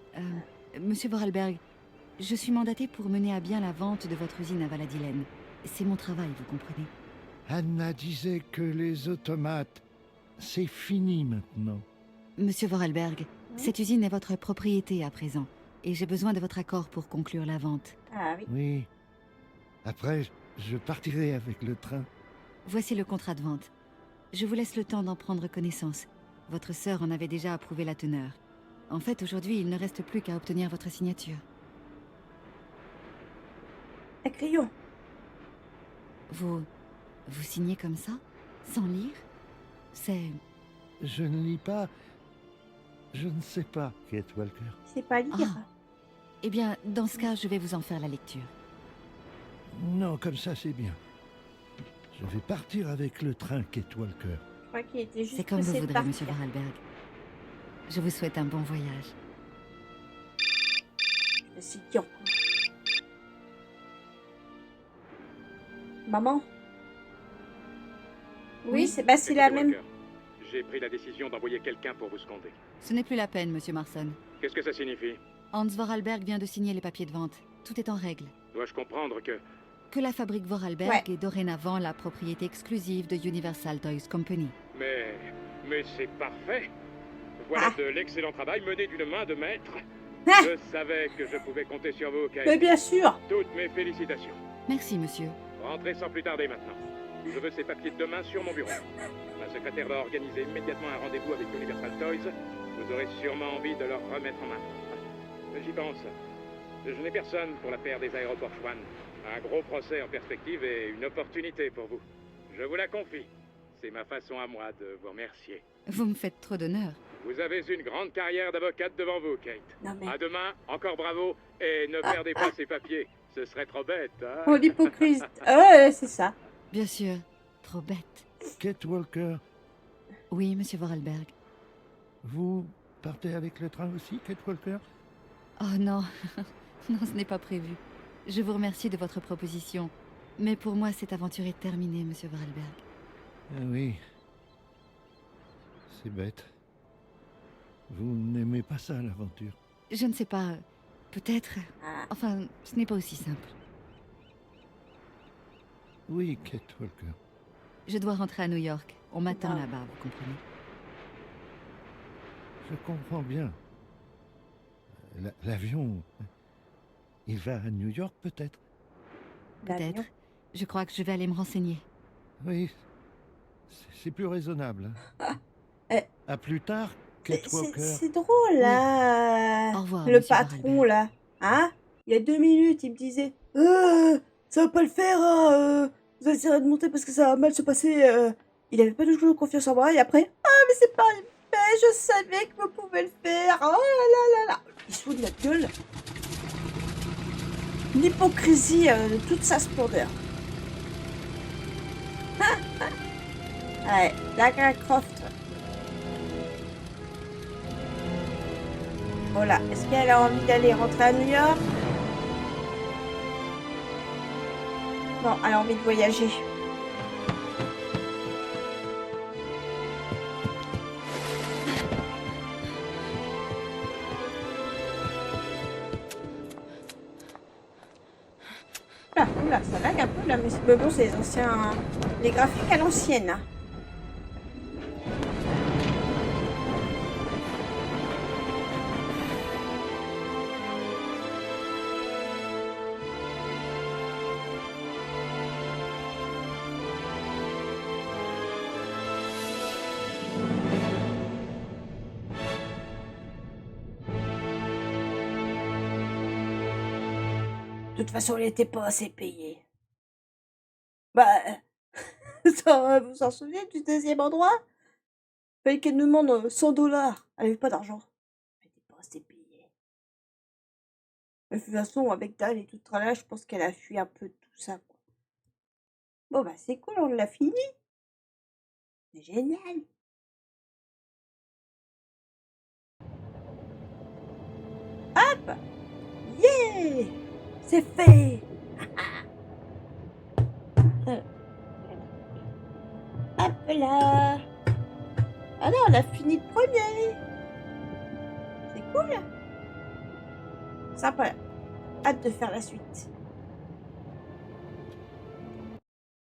monsieur Vorarlberg. Je suis mandatée pour mener à bien la vente de votre usine à Valadilène. C'est mon travail, vous comprenez? Anna disait que les automates, c'est fini maintenant. Monsieur Vorarlberg, Oui. cette usine est votre propriété à présent. Et j'ai besoin de votre accord pour conclure la vente. Ah oui. Oui. Après, je partirai avec le train. Voici le contrat de vente. Je vous laisse le temps d'en prendre connaissance. Votre sœur en avait déjà approuvé la teneur. En fait, aujourd'hui, il ne reste plus qu'à obtenir votre signature. Un crayon. Vous signez comme ça? Sans lire? C'est... Je ne lis pas. Je ne sais pas, Kate Walker. C'est pas lire. Ah. Eh bien, dans ce cas, je vais vous en faire la lecture. Non, comme ça, c'est bien. Je vais partir avec le train, Kate Walker. Je crois qu'il était juste C'est comme vous pressé de voudrez, partir. monsieur Vorarlberg. Je vous souhaite un bon voyage. Je me suis dit encore. Maman? Oui, c'est bah, c'est la Écoutez, même. Walker, j'ai pris la décision d'envoyer quelqu'un pour vous seconder. Ce n'est plus la peine, monsieur Marson. Qu'est-ce que ça signifie? Hans Vorarlberg vient de signer les papiers de vente. Tout est en règle. Dois-je comprendre que... Que la fabrique Vorarlberg est dorénavant la propriété exclusive de Universal Toys Company. Mais c'est parfait. Voilà de l'excellent travail mené d'une main de maître. Je savais que je pouvais compter sur vous, Kate. Mais bien sûr. Toutes mes félicitations. Merci, monsieur. Rentrez sans plus tarder maintenant. Je veux ces papiers de demain sur mon bureau. Ma secrétaire va organiser immédiatement un rendez-vous avec Universal Toys. Vous aurez sûrement envie de leur remettre en main. J'y pense. Je n'ai personne pour la paire des aéroports Schwann. Un gros procès en perspective et une opportunité pour vous. Je vous la confie. C'est ma façon à moi de vous remercier. Vous me faites trop d'honneur. Vous avez une grande carrière d'avocate devant vous, Kate. Non, mais... À demain, encore bravo, et ne perdez pas ces papiers. Ce serait trop bête, hein? Oh, l'hypocrisie. Ouais, c'est ça. Bien sûr. Trop bête. Kate Walker, Oui, monsieur Vorarlberg. vous partez avec le train aussi, Kate Walker? Oh non. Non, ce n'est pas prévu. Je vous remercie de votre proposition. Mais pour moi, cette aventure est terminée, monsieur Vorarlberg. Ah oui. C'est bête. Vous n'aimez pas ça, l'aventure? Je ne sais pas. Peut-être. Ah. Enfin, ce n'est pas aussi simple. Oui, Kate Walker. Je dois rentrer à New York. On m'attend Ah. là-bas, vous comprenez? Je comprends bien. L'avion... Il va à New York, peut-être? Peut-être. Je crois que je vais aller me renseigner. Oui. C'est plus raisonnable. Ah. À plus tard, Kate Walker. C'est drôle, là. Au revoir, Le monsieur patron, Vorarlberg. là. Hein? Il y a 2 minutes, il me disait ça va pas le faire, hein, vous allez essayer de monter parce que ça va mal se passer. Il avait pas du tout confiance en moi, et après, mais c'est pas fait, je savais que vous pouvez le faire. Oh là là là. Il se fout de la gueule. Une hypocrisie de toute sa splendeur. Ouais, Lara Croft. Voilà, est-ce qu'elle a envie d'aller rentrer à New York? Non, elle a envie de voyager. Oula, ça lag un peu là, mais bon, c'est les anciens... Les graphiques à l'ancienne. Hein. De toute façon, elle n'était pas assez payée. Bah, ça, vous en souvenez du deuxième endroit? Il fallait qu'elle nous demande $100. Elle n'avait pas d'argent. Elle n'était pas assez payée. De toute façon, avec Dan et tout le tralala, je pense qu'elle a fui un peu tout ça. Quoi. Bon, bah, c'est cool, on l'a fini. C'est génial. Hop! Yeah! C'est fait! Hop là! Ah non, on a fini le premier! C'est cool! Sympa! Hâte de faire la suite.